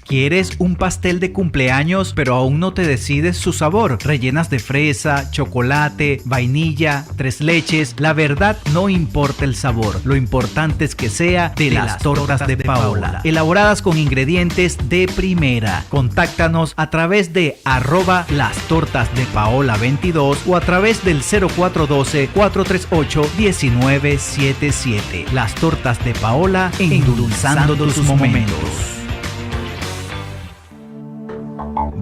¿Quieres un pastel de cumpleaños pero aún no te decides su sabor? Rellenas de fresa, chocolate, vainilla, 3 leches. La verdad, no importa el sabor. Lo importante es que sea de las tortas de Paola, elaboradas con ingredientes de primera. Contáctanos a través de @lastortasdepaola22 o a través del 0412-438-1977. Las Tortas de Paola, endulzando tus momentos.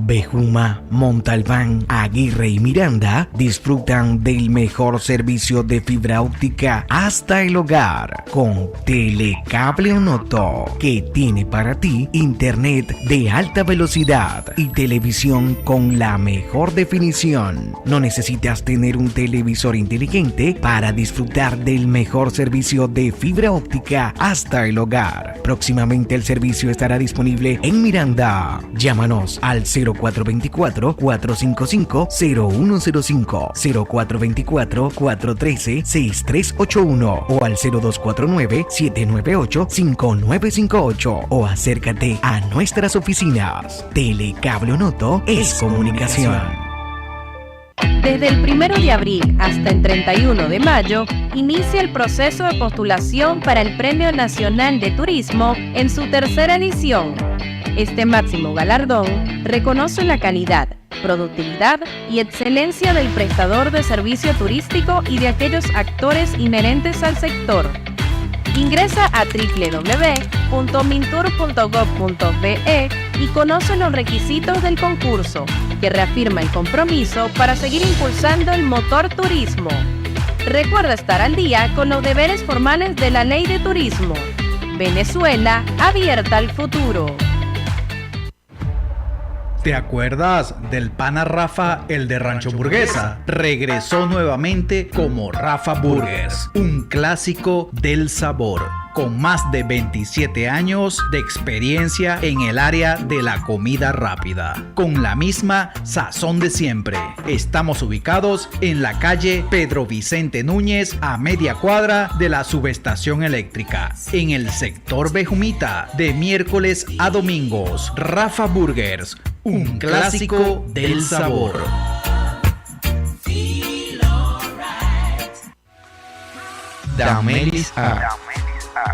Bejuma, Montalbán, Aguirre y Miranda disfrutan del mejor servicio de fibra óptica hasta el hogar con Telecable Onoto, que tiene para ti internet de alta velocidad y televisión con la mejor definición. No necesitas tener un televisor inteligente para disfrutar del mejor servicio de fibra óptica hasta el hogar. Próximamente el servicio estará disponible en Miranda. Llámanos al 0424-455-0105, 0424-413-6381 o al 0249-798-5958 o acércate a nuestras oficinas. Telecable Onoto es comunicación. Desde el 1 de abril hasta el 31 de mayo, inicia el proceso de postulación para el Premio Nacional de Turismo en su tercera edición. Este máximo galardón reconoce la calidad, productividad y excelencia del prestador de servicio turístico y de aquellos actores inherentes al sector. Ingresa a www.mintur.gov.be y conoce los requisitos del concurso, que reafirma el compromiso para seguir impulsando el motor turismo. Recuerda estar al día con los deberes formales de la Ley de Turismo. Venezuela abierta al futuro. ¿Te acuerdas del pana Rafa, el de Rancho Burguesa? Regresó nuevamente como Rafa Burgers, un clásico del sabor, con más de 27 años de experiencia en el área de la comida rápida, con la misma sazón de siempre. Estamos ubicados en la calle Pedro Vicente Núñez, a media cuadra de la subestación eléctrica, en el sector Bejumita, de miércoles a domingos. Rafa Burgers, un clásico del sabor. Damelis Art.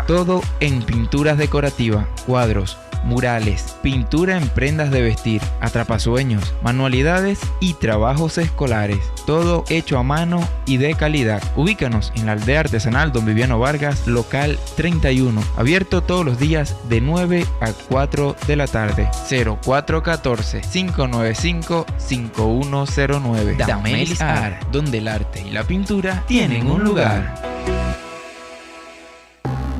Todo en pinturas decorativas, cuadros, murales, pintura en prendas de vestir, atrapasueños, manualidades y trabajos escolares. Todo hecho a mano y de calidad. Ubícanos en la aldea artesanal Don Viviano Vargas, local 31. Abierto todos los días de 9 a 4 de la tarde. 0414-595-5109. Damelis Art, donde el arte y la pintura tienen un lugar.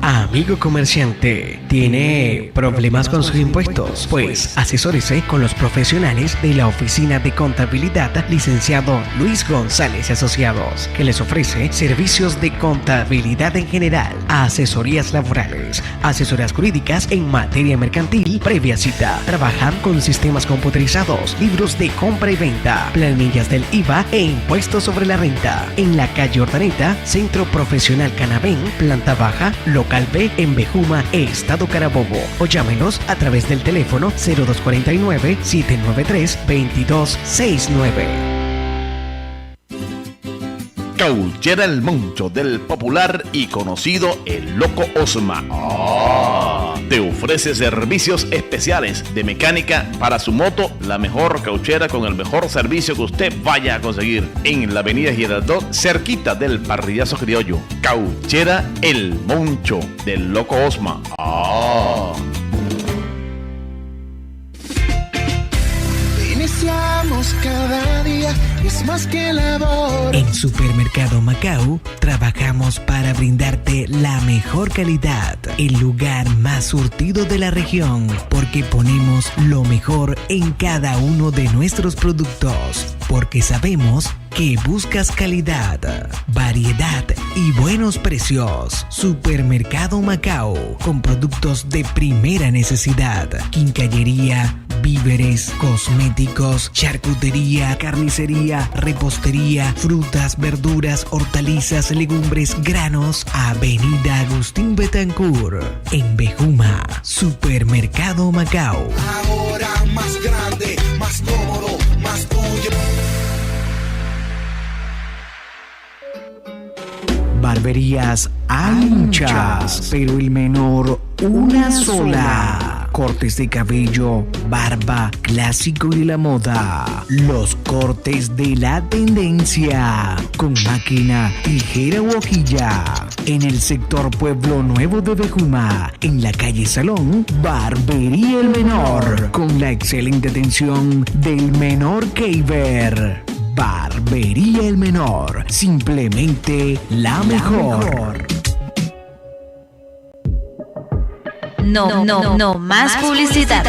Amigo comerciante, ¿tiene problemas con sus impuestos? Pues asesórese con los profesionales de la Oficina de Contabilidad, licenciado Luis González y Asociados, que les ofrece servicios de contabilidad en general, asesorías laborales, asesorías jurídicas en materia mercantil, previa cita. Trabajan con sistemas computarizados, libros de compra y venta, planillas del IVA e impuestos sobre la renta. En la calle Ordaneta, Centro Profesional Canabén, planta baja, local B, en Bejuma, Estado Carabobo. O llámenos a través del teléfono 0249-793-2269. Cauchera El Moncho, del popular y conocido El Loco Osma. Te ofrece servicios especiales de mecánica para su moto, la mejor cauchera con el mejor servicio que usted vaya a conseguir. En la avenida Girardot, cerquita del Parrillazo Criollo. Cauchera El Moncho, del Loco Osma. Iniciamos cada día, es más que labor. En Supermercado Macao trabajamos para brindarte la mejor calidad, el lugar más surtido de la región, porque ponemos lo mejor en cada uno de nuestros productos, porque sabemos que buscas calidad, variedad y buenos precios. Supermercado Macao, con productos de primera necesidad, quincallería, víveres, cosméticos, charcutería, carnicería, repostería, frutas, verduras, hortalizas, legumbres, granos. Avenida Agustín Betancourt, en Bejuma. Supermercado Macao. Ahora más grande, más cómodo, más tuyo. Barberías hay muchas, pero el menor una sola. Cortes de cabello, barba, clásico y de la moda. Los cortes de la tendencia. Con máquina, tijera u hojilla. En el sector Pueblo Nuevo de Bejuma, en la calle Salón, Barbería El Menor. Con la excelente atención del Menor Keiber. Barbería El Menor, simplemente la mejor. No más publicidad.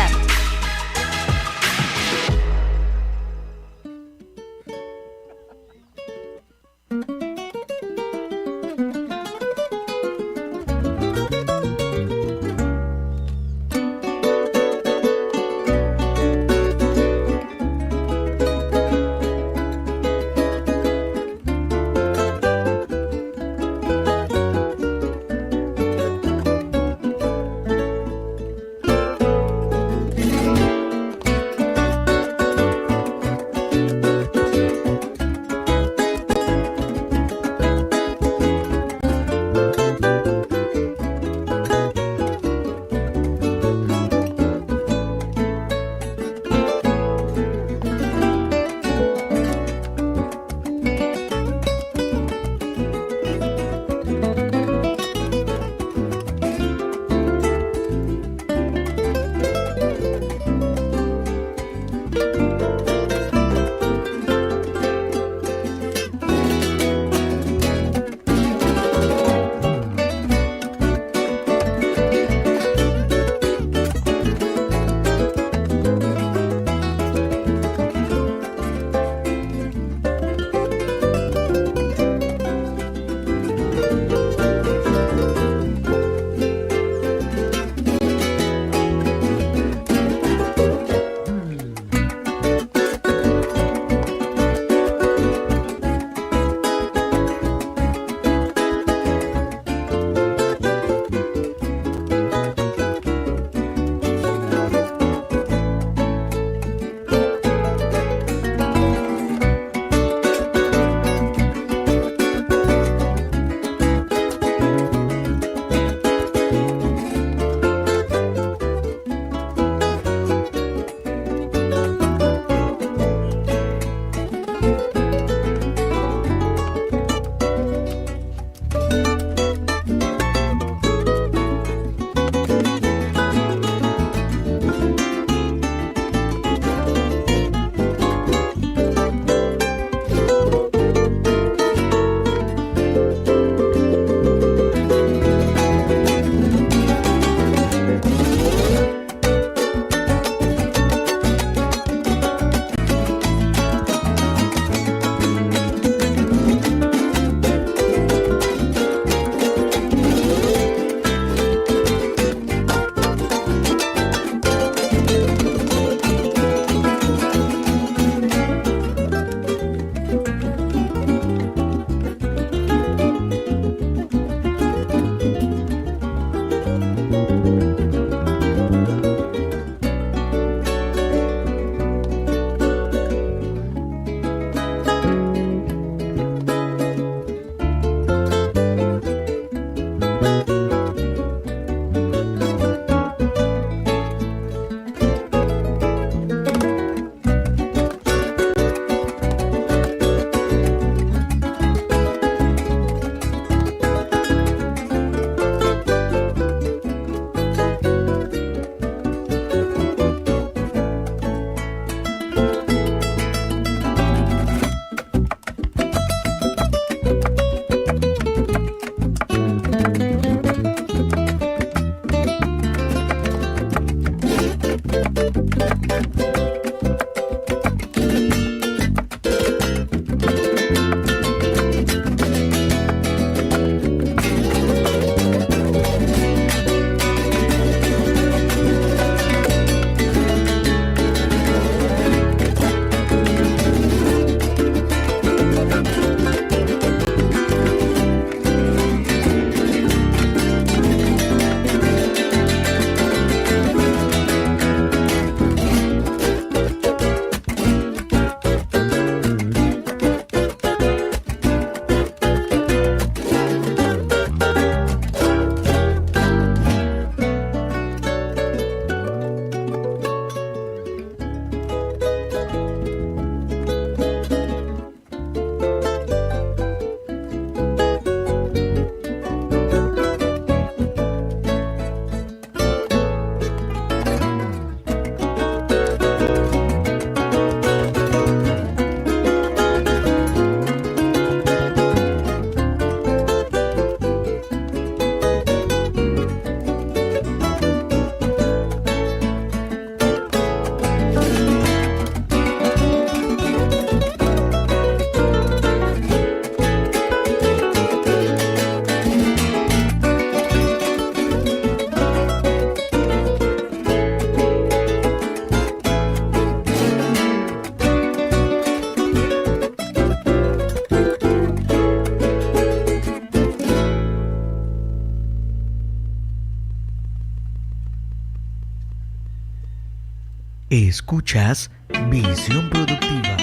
Escuchas Visión Productiva.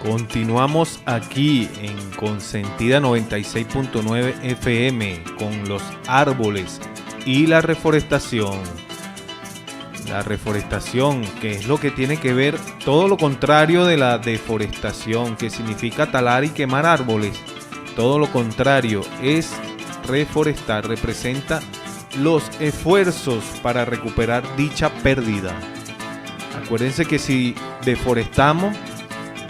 Continuamos aquí en Consentida 96.9 FM con los árboles y la reforestación. La reforestación, que es lo que tiene que ver todo lo contrario de la deforestación, que significa talar y quemar árboles. Todo lo contrario es reforestar, representa los esfuerzos para recuperar dicha pérdida. Acuérdense que si deforestamos,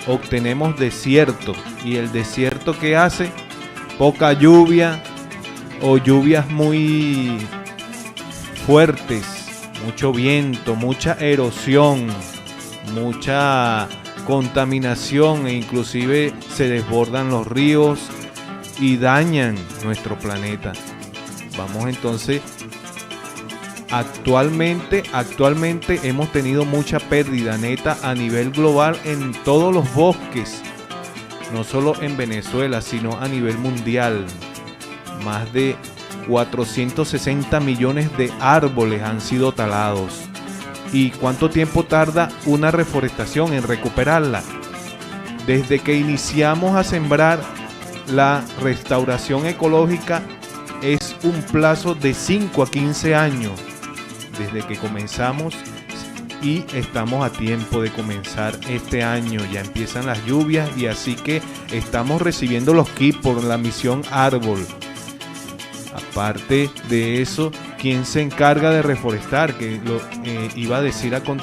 obtenemos desierto, y el desierto que hace poca lluvia o lluvias muy fuertes, mucho viento, mucha erosión, mucha contaminación, e inclusive se desbordan los ríos y dañan nuestro planeta. Vamos entonces, actualmente hemos tenido mucha pérdida neta a nivel global en todos los bosques, no solo en Venezuela, sino a nivel mundial. Más de 460 millones de árboles han sido talados. ¿Y cuánto tiempo tarda una reforestación en recuperarla? Desde que iniciamos a sembrar, la restauración ecológica es un plazo de 5 a 15 años. Desde que comenzamos, y estamos a tiempo de comenzar este año. Ya empiezan las lluvias y así que estamos recibiendo los kits por la misión Árbol. Aparte de eso, ¿quién se encarga de reforestar? Que lo iba a decir en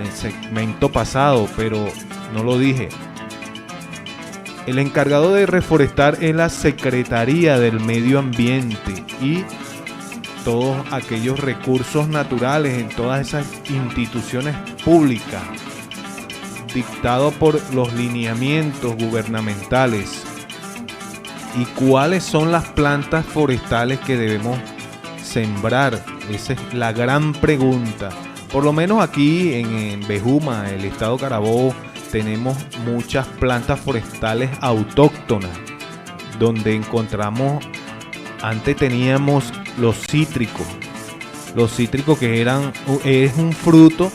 el segmento pasado, pero no lo dije. El encargado de reforestar es la Secretaría del Medio Ambiente y todos aquellos recursos naturales en todas esas instituciones públicas, dictado por los lineamientos gubernamentales. ¿Y cuáles son las plantas forestales que debemos sembrar? Esa es la gran pregunta. Por lo menos aquí en Bejuma, el estado Carabobo, tenemos muchas plantas forestales autóctonas, donde encontramos, antes teníamos los cítricos que es un fruto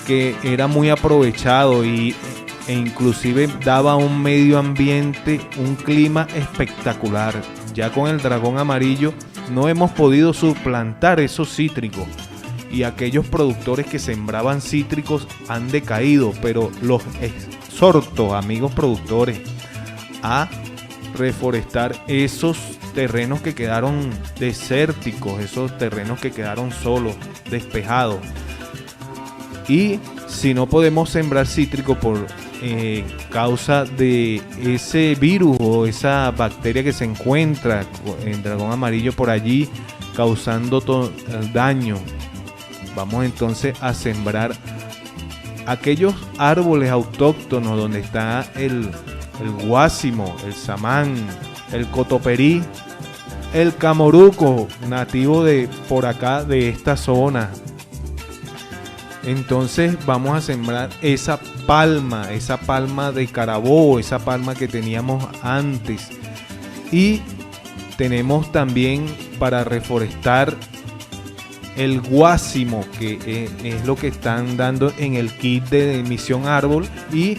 que era muy aprovechado e inclusive daba un medio ambiente, un clima espectacular. Ya con el dragón amarillo no hemos podido suplantar esos cítricos, y aquellos productores que sembraban cítricos han decaído, pero los exhorto, amigos productores, a reforestar esos terrenos que quedaron desérticos, esos terrenos que quedaron solos, despejados. Y si no podemos sembrar cítrico por causa de ese virus o esa bacteria que se encuentra en dragón amarillo por allí causando todo el daño, vamos entonces a sembrar aquellos árboles autóctonos donde está el guásimo, el samán, el cotoperí, el camoruco, nativo de por acá, de esta zona. Entonces vamos a sembrar esa palma de Carabobo, esa palma que teníamos antes. Y tenemos también para reforestar el guásimo, que es lo que están dando en el kit de Misión Árbol, y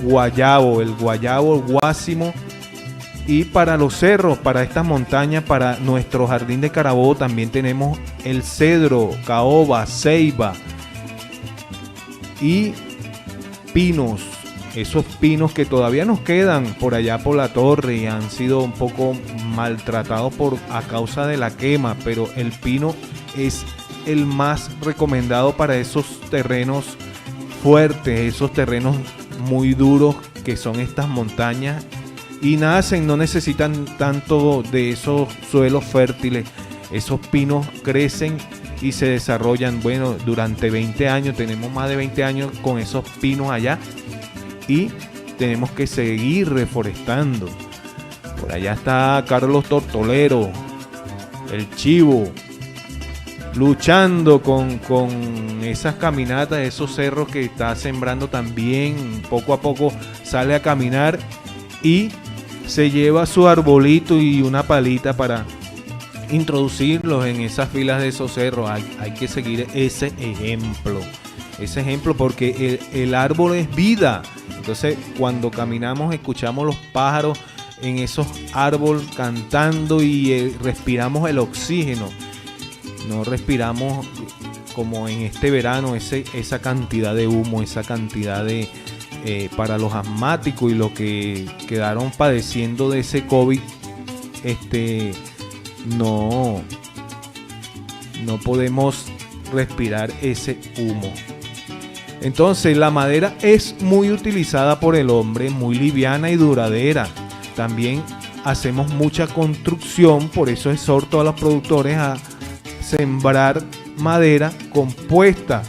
guayabo, el guásimo. Y para los cerros, para estas montañas, para nuestro jardín de Carabobo también tenemos el cedro, caoba, ceiba y pinos. Esos pinos que todavía nos quedan por allá por la torre y han sido un poco maltratados a causa de la quema, pero el pino es el más recomendado para esos terrenos fuertes, esos terrenos muy duros que son estas montañas, y nacen, no necesitan tanto de esos suelos fértiles. Esos pinos crecen y se desarrollan, bueno, durante 20 años, tenemos más de 20 años con esos pinos allá, y tenemos que seguir reforestando. Por allá está Carlos Tortolero, el Chivo, luchando con esas caminatas, esos cerros que está sembrando también. Poco a poco sale a caminar y se lleva su arbolito y una palita para introducirlos en esas filas de esos cerros. Hay que seguir ese ejemplo porque el árbol es vida. Entonces cuando caminamos escuchamos los pájaros en esos árboles cantando y respiramos el oxígeno. No respiramos como en este verano esa cantidad de humo, esa cantidad de para los asmáticos y los que quedaron padeciendo de ese COVID, no podemos respirar ese humo. Entonces la madera es muy utilizada por el hombre, muy liviana y duradera. También hacemos mucha construcción, por eso exhorto a los productores a sembrar madera compuesta.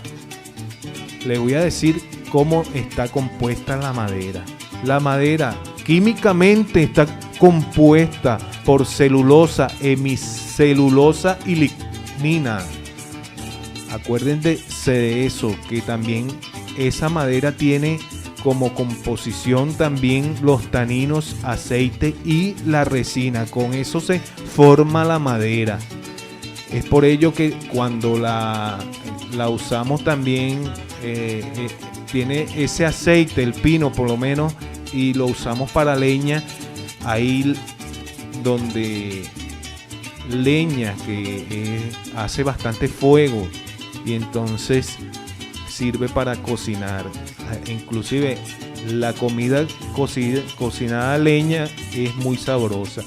Les voy a decir cómo está compuesta la madera. La madera químicamente está compuesta por celulosa, hemicelulosa y lignina. Acuérdense de eso, que también esa madera tiene como composición también los taninos, aceite y la resina. Con eso se forma la madera. Es por ello que cuando la usamos también tiene ese aceite, el pino por lo menos, y lo usamos para leña. Ahí donde leña que hace bastante fuego y entonces sirve para cocinar. Inclusive la comida cocinada a leña es muy sabrosa,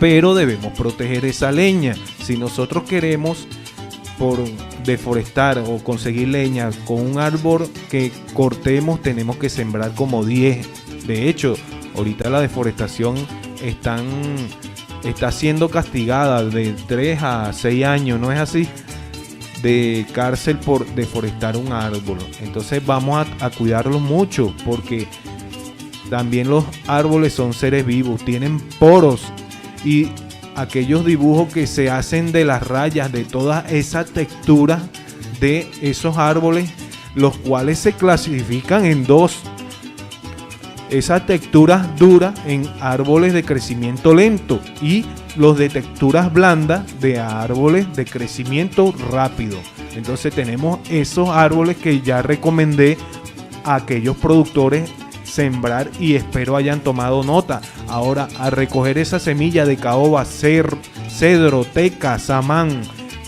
pero debemos proteger esa leña. Si nosotros queremos por deforestar o conseguir leña con un árbol que cortemos, tenemos que sembrar como 10. De hecho, ahorita la deforestación está siendo castigada de 3 a 6 años, ¿no es así? De cárcel por deforestar un árbol. Entonces vamos a cuidarlos mucho, porque también los árboles son seres vivos, tienen poros, y aquellos dibujos que se hacen de las rayas, de toda esa textura de esos árboles, los cuales se clasifican en 2. Esas texturas duras en árboles de crecimiento lento y los de texturas blandas de árboles de crecimiento rápido. Entonces tenemos esos árboles que ya recomendé a aquellos productores sembrar y espero hayan tomado nota. Ahora, a recoger esa semilla de caoba, cedro, teca, samán,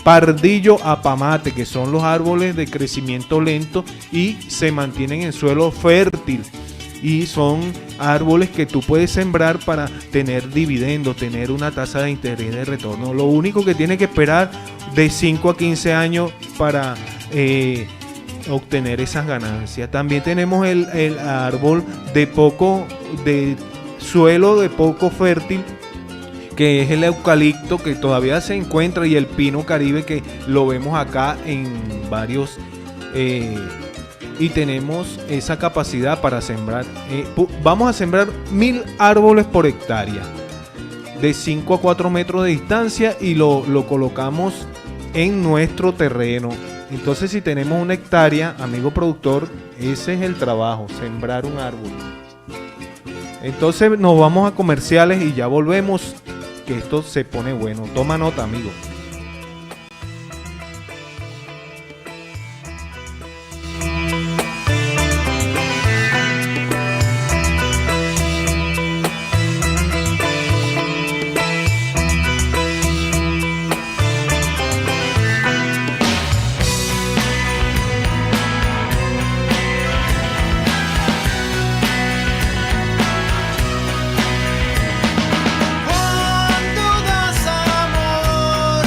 pardillo, apamate, que son los árboles de crecimiento lento y se mantienen en suelo fértil. Y son árboles que tú puedes sembrar para tener dividendos, tener una tasa de interés de retorno. Lo único que tienes que esperar de 5 a 15 años para obtener esas ganancias. También tenemos el árbol de suelo de poco fértil, que es el eucalipto, que todavía se encuentra, y el pino caribe, que lo vemos acá en varios y tenemos esa capacidad para sembrar. Vamos a sembrar 1000 árboles por hectárea de 5 a 4 metros de distancia y lo colocamos en nuestro terreno. Entonces, si tenemos una hectárea, amigo productor, ese es el trabajo, sembrar un árbol. Entonces nos vamos a comerciales y ya volvemos, que esto se pone bueno. Toma nota, amigo. Cuando das amor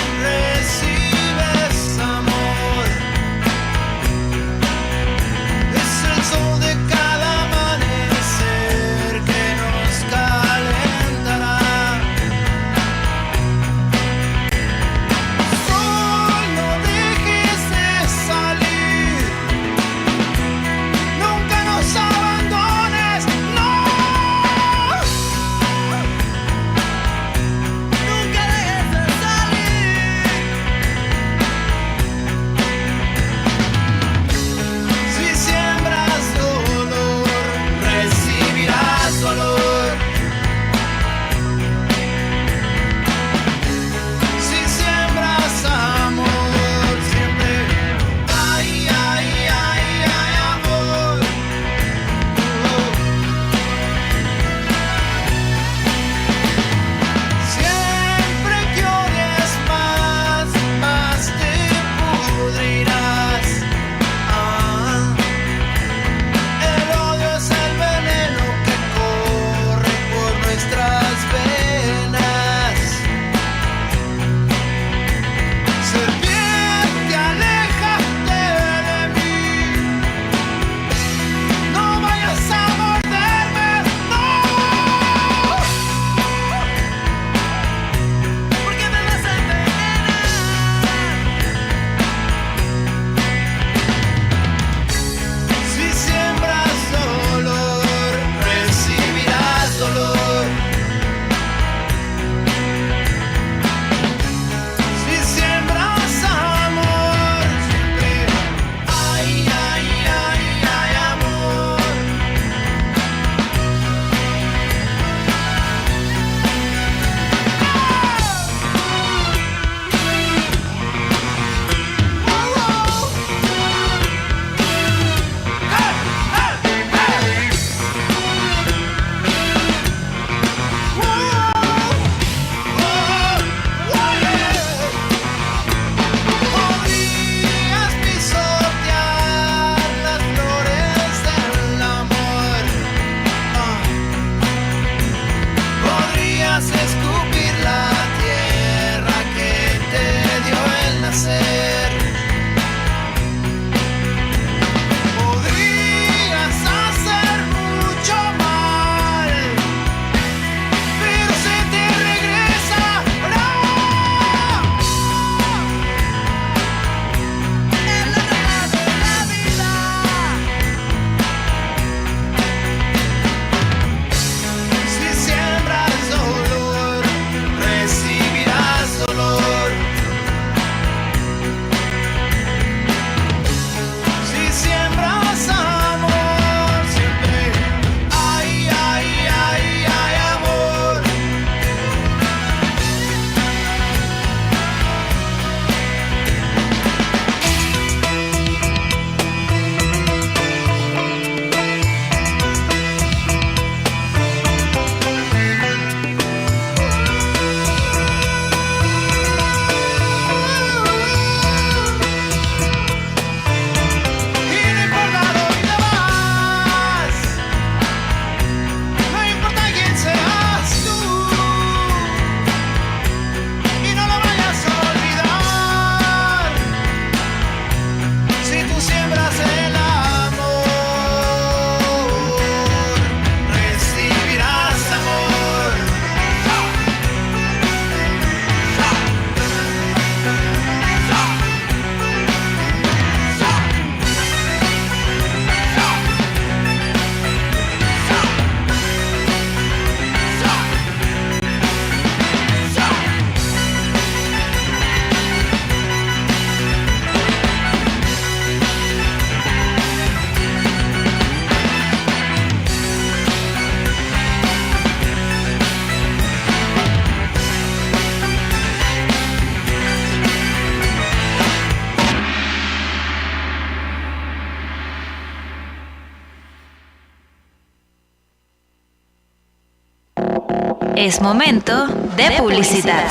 Es momento de publicidad.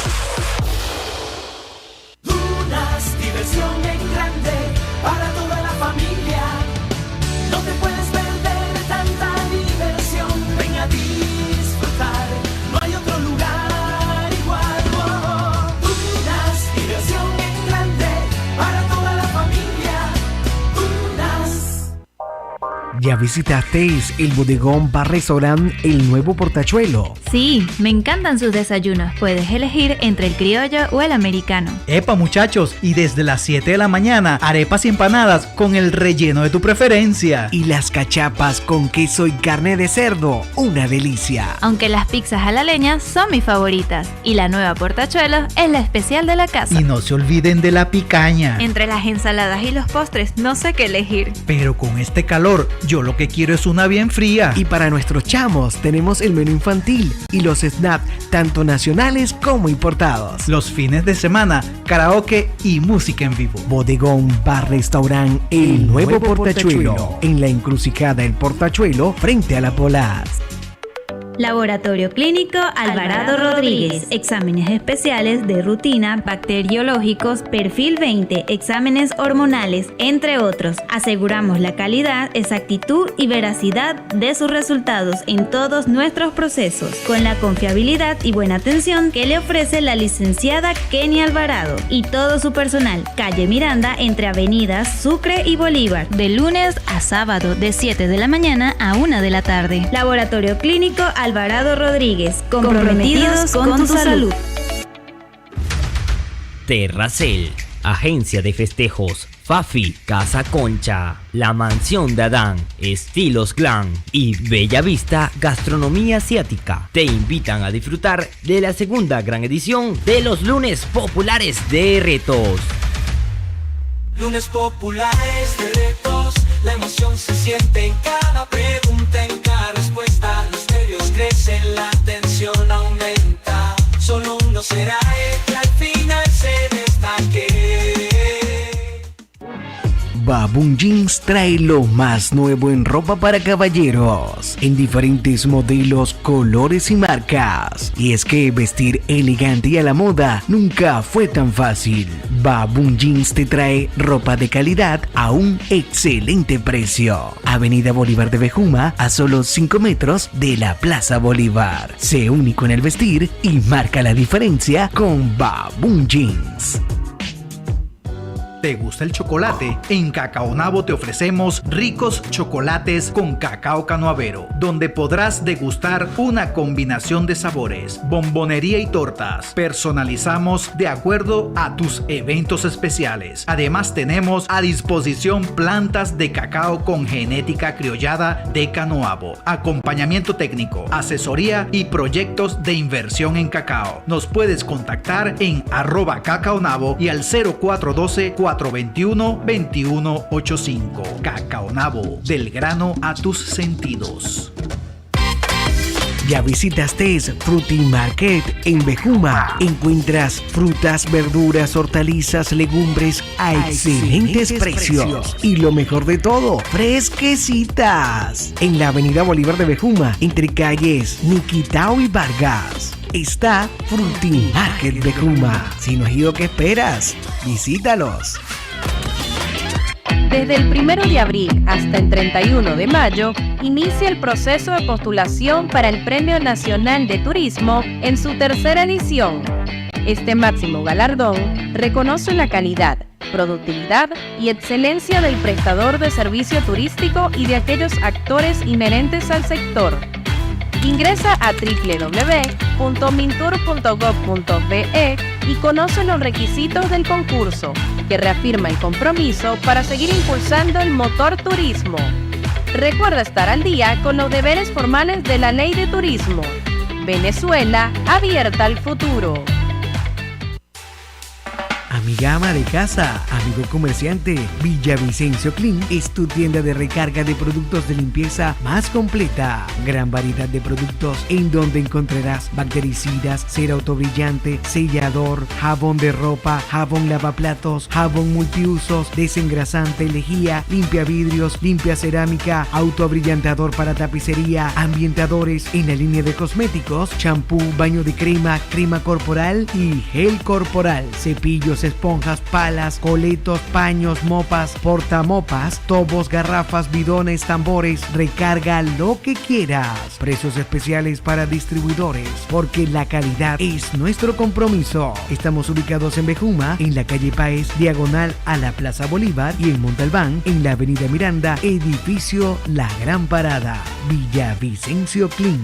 Dunas, diversión en grande para toda la familia. No te puedes perder tanta diversión. Ven a disfrutar, no hay otro lugar igual. Dunas, diversión en grande para toda la familia. Dunas. ¿Ya visitaste el bodegón bar restaurant El Nuevo Portachuelo? Sí, me encantan sus desayunos. Puedes elegir entre el criollo o el americano. Epa muchachos, y desde las 7 de la mañana, arepas y empanadas con el relleno de tu preferencia. Y las cachapas con queso y carne de cerdo, una delicia. Aunque las pizzas a la leña son mis favoritas. Y la nueva Portachuelo es la especial de la casa. Y no se olviden de la picaña. Entre las ensaladas y los postres, no sé qué elegir. Pero con este calor, yo lo que quiero es una bien fría. Y para nuestros chamos tenemos el menú infantil y los snacks, tanto nacionales como importados. Los fines de semana, karaoke y música en vivo. Bodegón bar restaurant El Nuevo Portachuelo, en la encrucijada El Portachuelo frente a la Polas. Laboratorio Clínico Alvarado Rodríguez. Exámenes especiales de rutina, bacteriológicos, perfil 20, exámenes hormonales, entre otros. Aseguramos la calidad, exactitud y veracidad de sus resultados en todos nuestros procesos, con la confiabilidad y buena atención que le ofrece la licenciada Kenny Alvarado y todo su personal. Calle Miranda, entre avenidas Sucre y Bolívar, de lunes a sábado, de 7 de la mañana a 1 de la tarde. Laboratorio Clínico Alvarado Rodríguez, comprometidos con tu salud. Terracel, agencia de festejos, Fafi, Casa Concha, La Mansión de Adán, Estilos Glam y Bella Vista Gastronomía Asiática te invitan a disfrutar de la segunda gran edición de los lunes populares de retos. Lunes populares de retos, la emoción se siente en cada pregunta, en cada respuesta. Los nervios crecen, la tensión aumenta. Solo uno será el que al final se destaque. Baboon Jeans trae lo más nuevo en ropa para caballeros, en diferentes modelos, colores y marcas. Y es que vestir elegante y a la moda nunca fue tan fácil. Baboon Jeans te trae ropa de calidad a un excelente precio. Avenida Bolívar de Bejuma, a solo 5 metros de la Plaza Bolívar. Sé único en el vestir y marca la diferencia con Baboon Jeans. ¿Te gusta el chocolate? En Cacaonabo te ofrecemos ricos chocolates con cacao canuavero, donde podrás degustar una combinación de sabores, bombonería y tortas. Personalizamos de acuerdo a tus eventos especiales. Además tenemos a disposición plantas de cacao con genética criollada de Canoabo, acompañamiento técnico, asesoría y proyectos de inversión en cacao. Nos puedes contactar en @cacaonabo y al 0412-421-2185. Cacaonabo, del grano a tus sentidos. ¿Ya visitaste Fruity Market en Bejuma? Encuentras frutas, verduras, hortalizas, legumbres a excelentes precios. Y lo mejor de todo, fresquecitas. En la avenida Bolívar de Bejuma, entre calles Niquitao y Vargas, está Fruity Market Bejuma. Si no has ido, ¿qué esperas? Visítalos. Desde el 1 de abril hasta el 31 de mayo, inicia el proceso de postulación para el Premio Nacional de Turismo en su tercera edición. Este máximo galardón reconoce la calidad, productividad y excelencia del prestador de servicio turístico y de aquellos actores inherentes al sector. Ingresa a www.mintur.gov.be y conoce los requisitos del concurso, que reafirma el compromiso para seguir impulsando el motor turismo. Recuerda estar al día con los deberes formales de la Ley de Turismo. Venezuela abierta al futuro. Amiga ama de casa, amigo comerciante, Villavicencio Clean es tu tienda de recarga de productos de limpieza más completa. Gran variedad de productos en donde encontrarás bactericidas, cera autobrillante, sellador, jabón de ropa, jabón lavaplatos, jabón multiusos, desengrasante, lejía, limpia vidrios, limpia cerámica, autoabrillantador para tapicería, ambientadores en la línea de cosméticos, champú, baño de crema, crema corporal y gel corporal, cepillos, esponjas, palas, coletos, paños, mopas, portamopas, tobos, garrafas, bidones, tambores. Recarga lo que quieras. Precios especiales para distribuidores, porque la calidad es nuestro compromiso. Estamos ubicados en Bejuma, en la calle Páez, diagonal a la Plaza Bolívar, y en Montalbán, en la avenida Miranda, edificio La Gran Parada. Villavicencio Clean.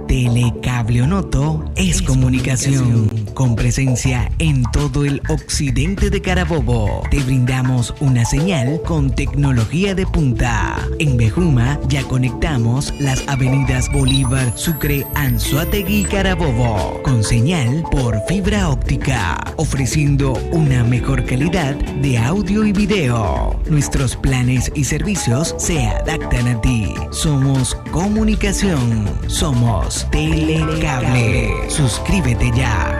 Telecable Onoto es comunicación con presencia en todo el occidente de Carabobo. Te brindamos una señal con tecnología de punta. En Bejuma ya conectamos las avenidas Bolívar, Sucre, Anzoátegui y Carabobo con señal por fibra óptica, ofreciendo una mejor calidad de audio y video. Nuestros planes y servicios se adaptan a ti. Somos comunicación. Somos Telecable. Suscríbete ya.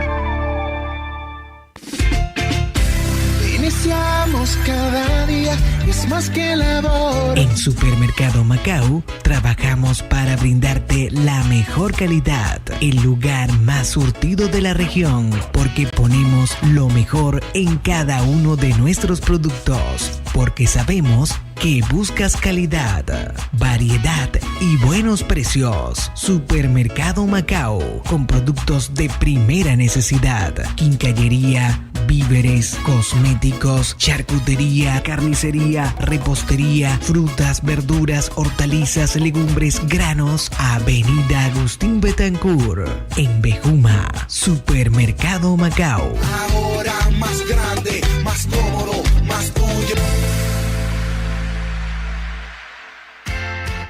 Iniciamos cada día, es más que labor. En Supermercado Macao trabajamos para brindarte la mejor calidad, el lugar más surtido de la región, porque ponemos lo mejor en cada uno de nuestros productos, porque sabemos que buscas calidad, variedad y buenos precios. Supermercado Macao, con productos de primera necesidad, quincallería, víveres, cosméticos, charcutería, carnicería, repostería, frutas, verduras, hortalizas, legumbres, granos. Avenida Agustín Betancourt, en Bejuma. Supermercado Macao. Ahora más grande, más cómodo, más tuyo.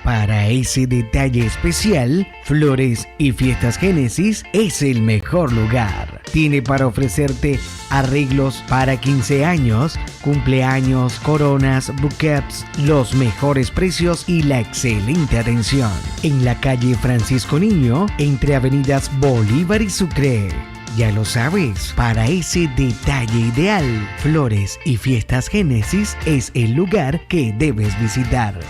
Para ese detalle especial, Flores y Fiestas Génesis es el mejor lugar. Tiene para ofrecerte arreglos para 15 años, cumpleaños, coronas, bouquets, los mejores precios y la excelente atención. En la calle Francisco Niño, entre avenidas Bolívar y Sucre. Ya lo sabes, para ese detalle ideal, Flores y Fiestas Génesis es el lugar que debes visitar.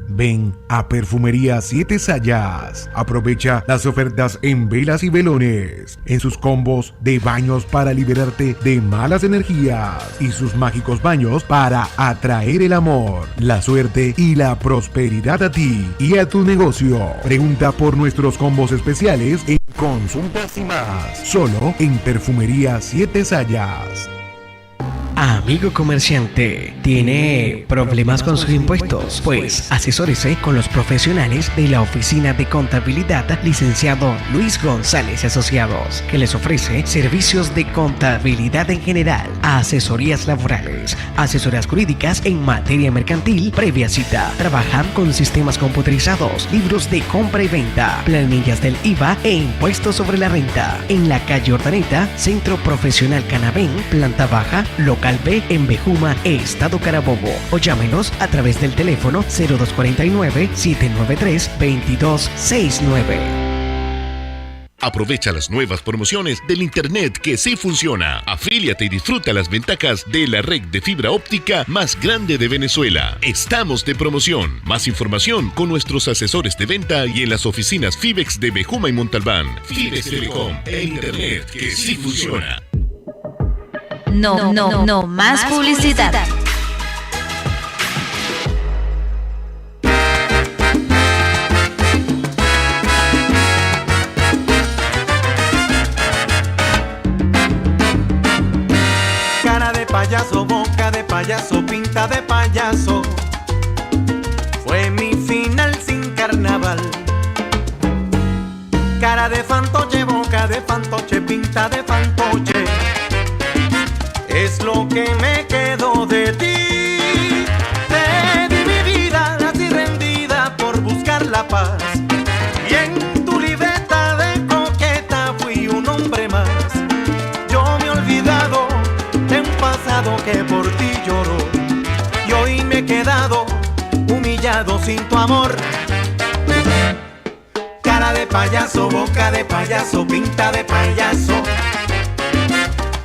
Ven a Perfumería Siete Sayas. Aprovecha las ofertas en velas y velones, en sus combos de baños para liberarte de malas energías y sus mágicos baños para atraer el amor, la suerte y la prosperidad a ti y a tu negocio. Pregunta por nuestros combos especiales en Consultas y Más, solo en Perfumería Siete Sayas. Amigo comerciante, ¿tiene problemas con sus impuestos? Pues asesórese con los profesionales de la Oficina de Contabilidad, licenciado Luis González y Asociados, que les ofrece servicios de contabilidad en general, asesorías laborales, asesorías jurídicas en materia mercantil, previa cita. Trabajan con sistemas computarizados, libros de compra y venta, planillas del IVA e impuestos sobre la renta. En la calle Ordaneta, Centro Profesional Canabén, planta baja, local B en Bejuma, Estado Carabobo, o llámenos a través del teléfono 0249-793-2269. Aprovecha las nuevas promociones del Internet que sí funciona. Afíliate y disfruta las ventajas de la red de fibra óptica más grande de Venezuela. Estamos de promoción. Más información con nuestros asesores de venta y en las oficinas Fibex de Bejuma y Montalbán. Fibex Telecom, el Internet que sí funciona. No más publicidad. Cara de payaso, boca de payaso, pinta de payaso. Fue mi final sin carnaval. Cara de fantoche, boca de fantoche, pinta de fantoche. Es lo que me quedó de ti. Te di mi vida así rendida por buscar la paz. Y en tu libreta de coqueta fui que por ti lloró. Y hoy me he quedado humillado sin tu amor. Cara de payaso, boca de payaso, pinta de payaso,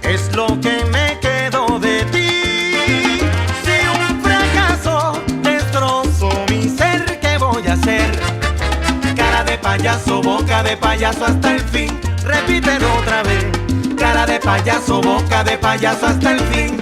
es lo que me quedó de ti. Si un fracaso destrozó mi ser, ¿qué voy a hacer? Cara de payaso, boca de payaso hasta el fin. Repítelo otra vez. Cara de payaso, boca de payaso hasta el fin.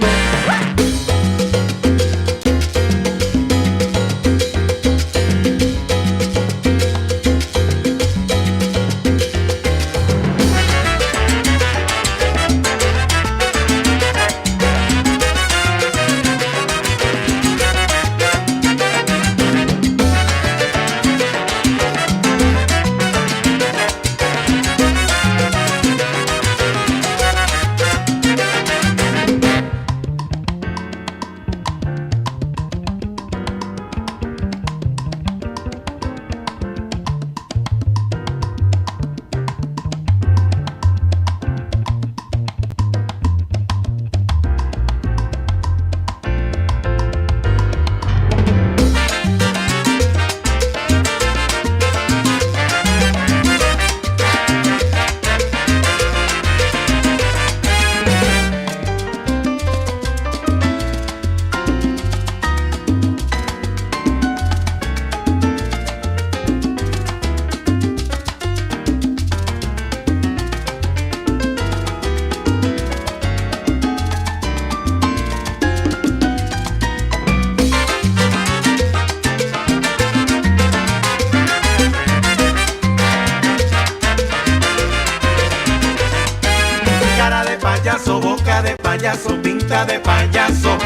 Payaso, pinta de payaso,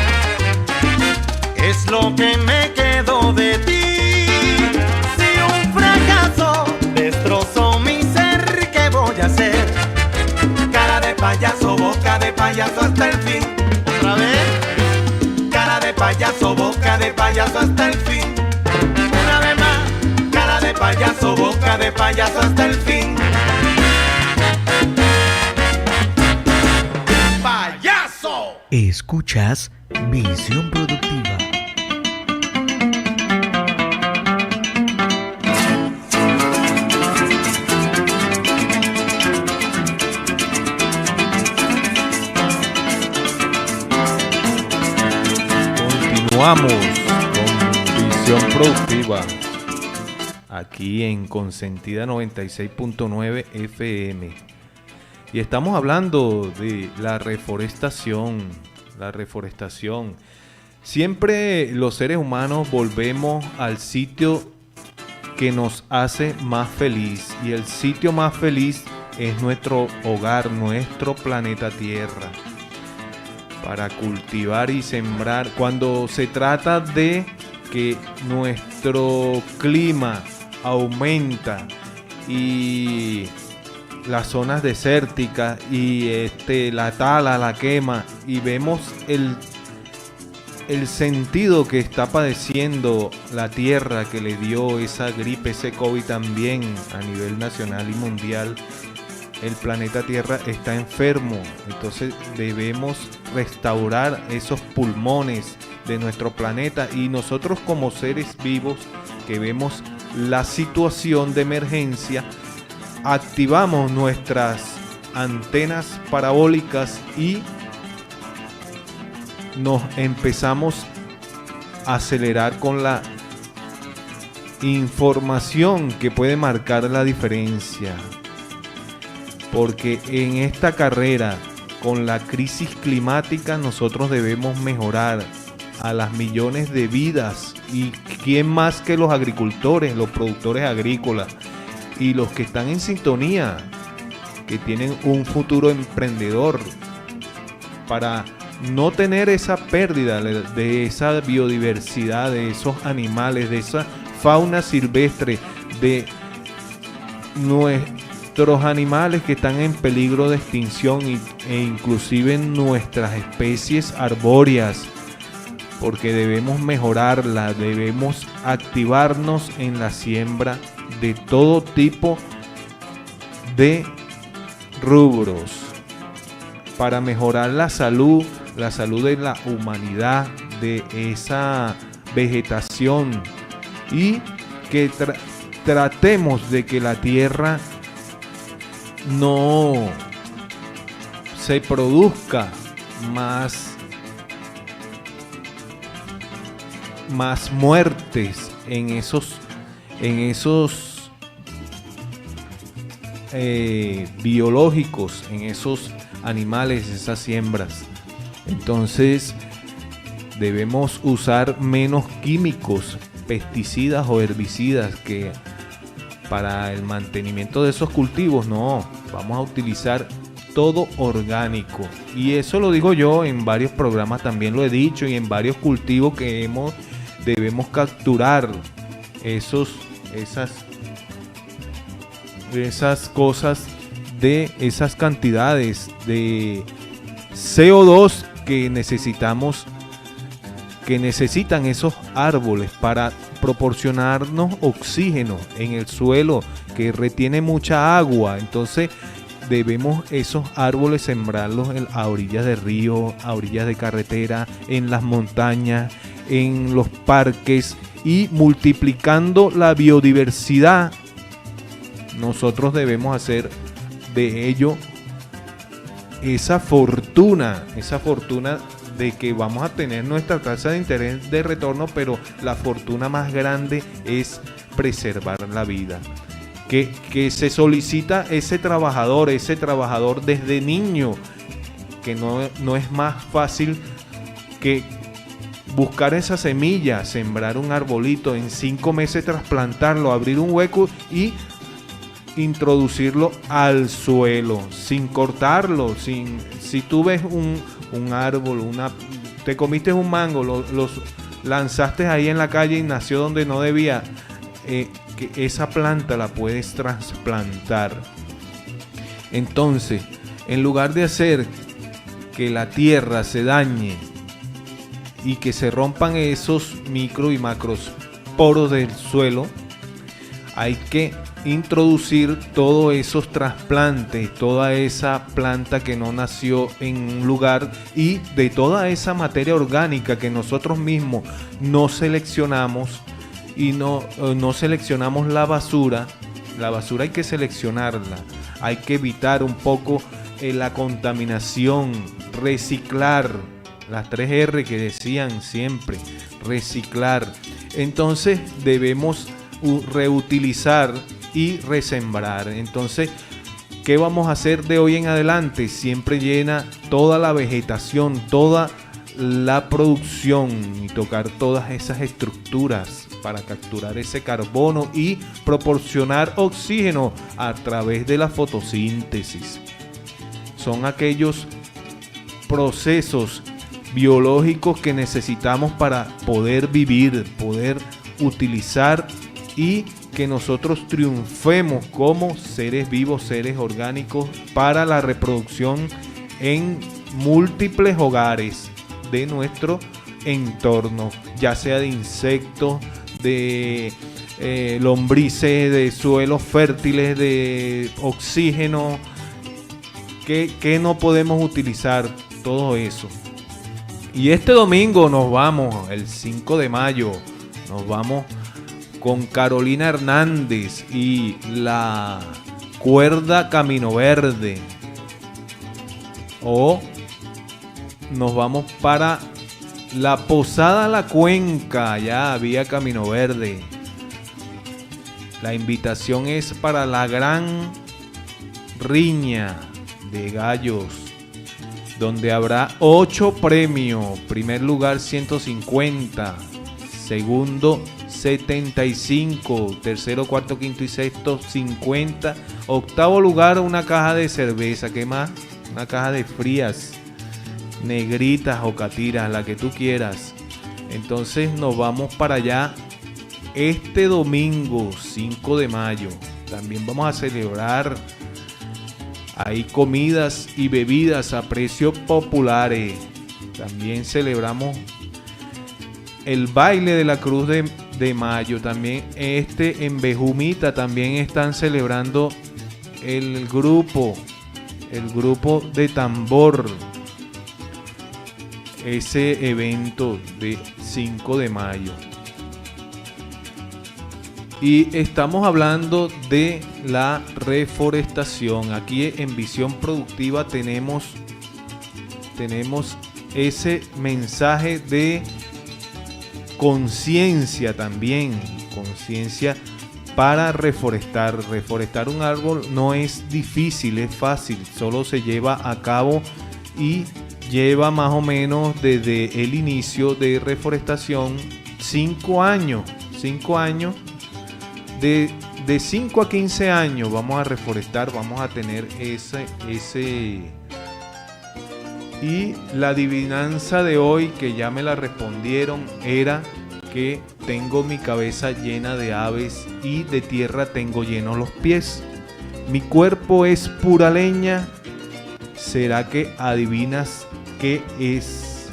es lo que me quedó de ti. Si un fracaso destrozó mi ser, ¿qué voy a hacer? Cara de payaso, boca de payaso hasta el fin. Otra vez. Cara de payaso, boca de payaso hasta el fin. Una vez más. Cara de payaso, boca de payaso hasta el fin. Escuchas Visión Productiva. Continuamos con Visión Productiva aquí en Consentida 96.9 FM. Y estamos hablando de la reforestación. Siempre los seres humanos volvemos al sitio que nos hace más feliz. Y el sitio más feliz es nuestro hogar, nuestro planeta Tierra. Para cultivar y sembrar. Cuando se trata de que nuestro clima aumenta y las zonas desérticas y la tala, la quema, y vemos el sentido que está padeciendo la tierra, que le dio esa gripe, ese COVID también a nivel nacional y mundial. El planeta Tierra está enfermo, entonces debemos restaurar esos pulmones de nuestro planeta, y nosotros como seres vivos que vemos la situación de emergencia, activamos nuestras antenas parabólicas y nos empezamos a acelerar con la información que puede marcar la diferencia. Porque en esta carrera con la crisis climática nosotros debemos mejorar a las millones de vidas. ¿Y quién más que los agricultores, los productores agrícolas y los que están en sintonía, que tienen un futuro emprendedor, para no tener esa pérdida de esa biodiversidad, de esos animales, de esa fauna silvestre, de nuestros animales que están en peligro de extinción e inclusive nuestras especies arbóreas, porque debemos mejorarla, debemos activarnos en la siembra de todo tipo de rubros para mejorar la salud la salud de la humanidad, de esa vegetación, y que tratemos de que la tierra no se produzca más muertes en esos biológicos, en esos animales, esas siembras. Entonces debemos usar menos químicos, pesticidas o herbicidas, que para el mantenimiento de esos cultivos no, vamos a utilizar todo orgánico. Y eso lo digo yo en varios programas, también lo he dicho, y en varios cultivos que debemos capturar esas cosas, de esas cantidades de CO2 que necesitan esos árboles para proporcionarnos oxígeno en el suelo que retiene mucha agua. Entonces debemos esos árboles sembrarlos a orillas de río, a orillas de carretera, en las montañas, en los parques, y multiplicando la biodiversidad. Nosotros debemos hacer de ello esa fortuna de que vamos a tener nuestra tasa de interés de retorno, pero la fortuna más grande es preservar la vida. Que se solicita ese trabajador desde niño, que no es más fácil que buscar esa semilla, sembrar un arbolito, en 5 meses trasplantarlo, abrir un hueco y introducirlo al suelo, sin cortarlo. Si tú ves un árbol, te comiste un mango, los lanzaste ahí en la calle y nació donde no debía, que esa planta la puedes trasplantar. Entonces, en lugar de hacer que la tierra se dañe y que se rompan esos micro y macros poros del suelo, hay que introducir todos esos trasplantes, toda esa planta que no nació en un lugar, y de toda esa materia orgánica que nosotros mismos no seleccionamos, y no seleccionamos la basura. La basura hay que seleccionarla, hay que evitar un poco la contaminación, reciclar, las 3R que decían siempre, reciclar. Entonces debemos reutilizar y resembrar. Entonces, ¿qué vamos a hacer de hoy en adelante? Siempre llena toda la vegetación, toda la producción, y tocar todas esas estructuras para capturar ese carbono y proporcionar oxígeno a través de la fotosíntesis. Son aquellos procesos biológicos que necesitamos para poder vivir, poder utilizar, y que nosotros triunfemos como seres vivos, seres orgánicos, para la reproducción en múltiples hogares de nuestro entorno, ya sea de insectos, de lombrices, de suelos fértiles, de oxígeno, que no podemos utilizar todo eso. Y este domingo nos vamos, el 5 de mayo, nos vamos con Carolina Hernández y la Cuerda Camino Verde. O nos vamos para la Posada La Cuenca, allá vía Camino Verde. La invitación es para la gran riña de gallos, donde habrá 8 premios. Primer lugar 150, segundo 75, tercero, cuarto, quinto y sexto 50, octavo lugar una caja de cerveza. ¿Qué más? Una caja de frías, negritas o catiras, la que tú quieras. Entonces nos vamos para allá este domingo 5 de mayo. También vamos a celebrar, hay comidas y bebidas a precios populares. También celebramos el baile de la Cruz de Mayo. También en Bejumita también están celebrando el grupo de tambor. ese evento de 5 de mayo. Y estamos hablando de la reforestación. Aquí en Visión Productiva tenemos ese mensaje de conciencia también, conciencia para reforestar. Reforestar un árbol no es difícil, es fácil, solo se lleva a cabo y lleva más o menos desde el inicio de reforestación 5 años. 5 años, de 5 a 15 años vamos a reforestar, vamos a tener ese. Y la adivinanza de hoy, que ya me la respondieron, era que tengo mi cabeza llena de aves y de tierra tengo llenos los pies. Mi cuerpo es pura leña. ¿Será que adivinas qué es?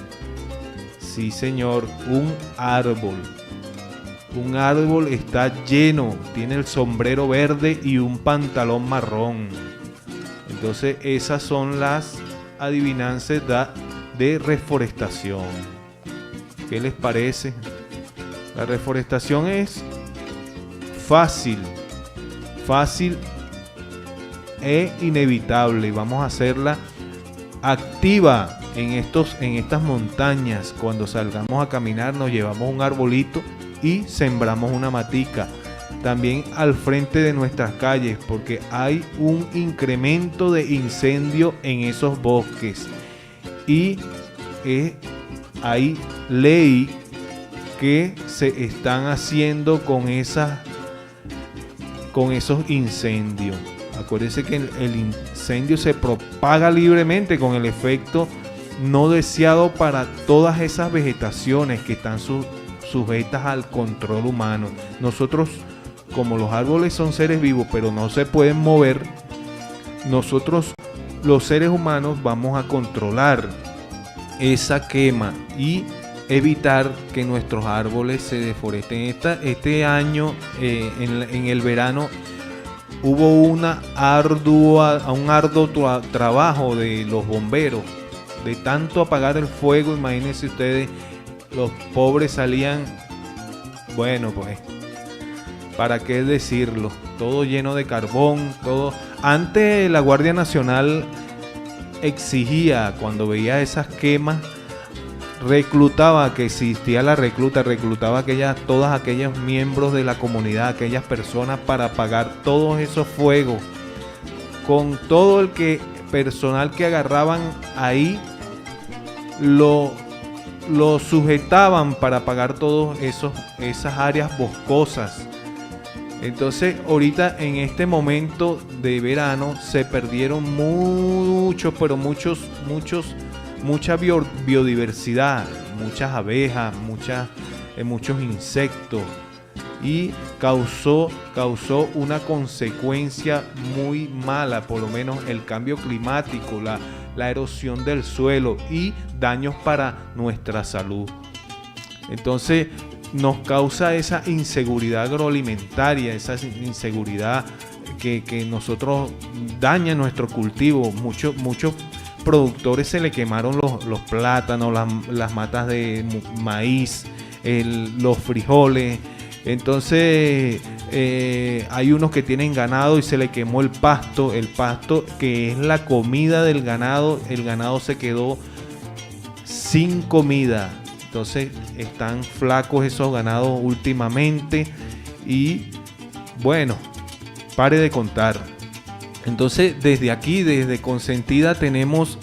Sí, señor, un árbol. Un árbol está lleno, tiene el sombrero verde y un pantalón marrón. Entonces esas son las adivinanzas de reforestación. ¿Qué les parece? La reforestación es fácil e inevitable. Vamos a hacerla activa en estas montañas. Cuando salgamos a caminar nos llevamos un arbolito y sembramos una matica. También al frente de nuestras calles, porque hay un incremento de incendio en esos bosques y hay ley que se están haciendo con esos incendios. Acuérdense que el incendio se propaga libremente con el efecto no deseado para todas esas vegetaciones que están sujetas al control humano. Nosotros, como los árboles son seres vivos pero no se pueden mover, nosotros los seres humanos vamos a controlar esa quema y evitar que nuestros árboles se deforesten. Este año, en el verano, hubo un arduo trabajo de los bomberos, de tanto apagar el fuego. Imagínense ustedes, los pobres salían, bueno, pues, ¿para qué decirlo? Todo lleno de carbón, todo. Antes la Guardia Nacional exigía, cuando veía esas quemas, reclutaba, que existía la reclutaba todas aquellos miembros de la comunidad, aquellas personas, para apagar todos esos fuegos. Con todo el personal que agarraban ahí, lo sujetaban para apagar todas esas áreas boscosas. Entonces ahorita en este momento de verano se perdieron mucha biodiversidad, muchas abejas, muchos insectos, y causó una consecuencia muy mala, por lo menos el cambio climático, la erosión del suelo y daños para nuestra salud. Entonces nos causa esa inseguridad agroalimentaria, esa inseguridad que nosotros daña nuestro cultivo. Muchos productores se le quemaron los plátanos, las matas de maíz, los frijoles. Entonces hay unos que tienen ganado y se le quemó el pasto que es la comida del ganado. El ganado se quedó sin comida. Entonces están flacos esos ganados últimamente y bueno, pare de contar. Entonces desde aquí, desde Consentida, tenemos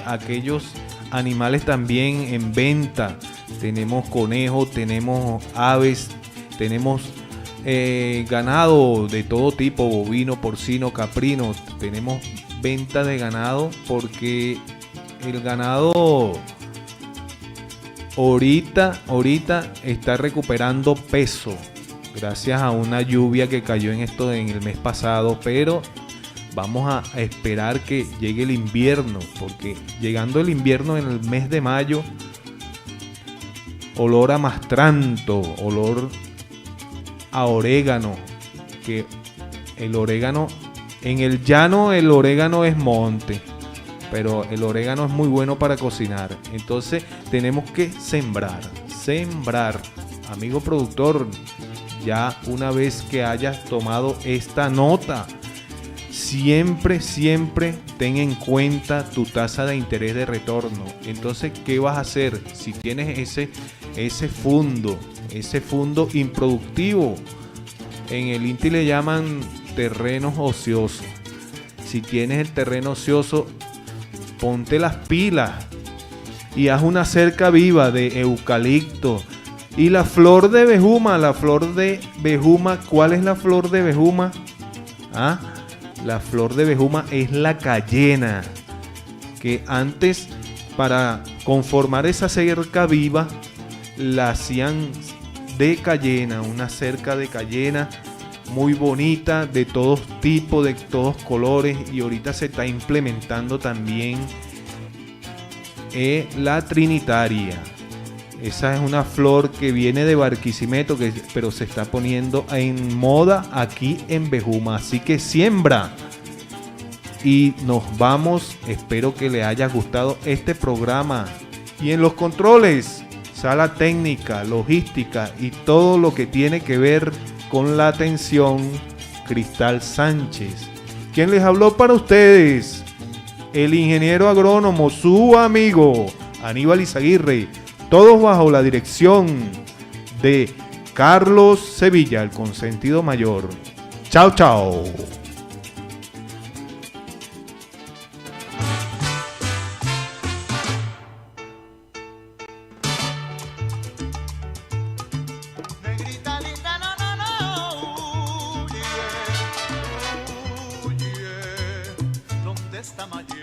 aquellos animales también en venta. Tenemos conejos, tenemos aves, tenemos ganado de todo tipo, bovino, porcino, caprino. Tenemos venta de ganado porque el ganado ahorita está recuperando peso gracias a una lluvia que cayó en el mes pasado, pero vamos a esperar que llegue el invierno, porque llegando el invierno en el mes de mayo, olor a mastranto, olor a orégano, que el orégano, en el llano el orégano es monte, pero el orégano es muy bueno para cocinar. Entonces tenemos que sembrar. Amigo productor, ya una vez que hayas tomado esta nota, siempre ten en cuenta tu tasa de interés de retorno. Entonces, ¿qué vas a hacer? Si tienes ese fondo improductivo, en el INTI le llaman terrenos ociosos. Si tienes el terreno ocioso, ponte las pilas y haz una cerca viva de eucalipto. Y la flor de Bejuma, ¿cuál es la flor de Bejuma? La flor de Bejuma es la cayena, que antes, para conformar esa cerca viva, la hacían de cayena, una cerca de cayena muy bonita, de todos tipos, de todos colores, y ahorita se está implementando también la trinitaria. Esa es una flor que viene de Barquisimeto, pero se está poniendo en moda aquí en Bejuma. Así que siembra. Y nos vamos. Espero que le haya gustado este programa. Y en los controles, sala técnica, logística y todo lo que tiene que ver con la atención, Cristal Sánchez. ¿Quién les habló para ustedes? El ingeniero agrónomo, su amigo Aníbal Izaguirre. Todos bajo la dirección de Carlos Sevilla, el consentido mayor. Chao, chao. Negrita linda, no, ¿dónde está Mayor?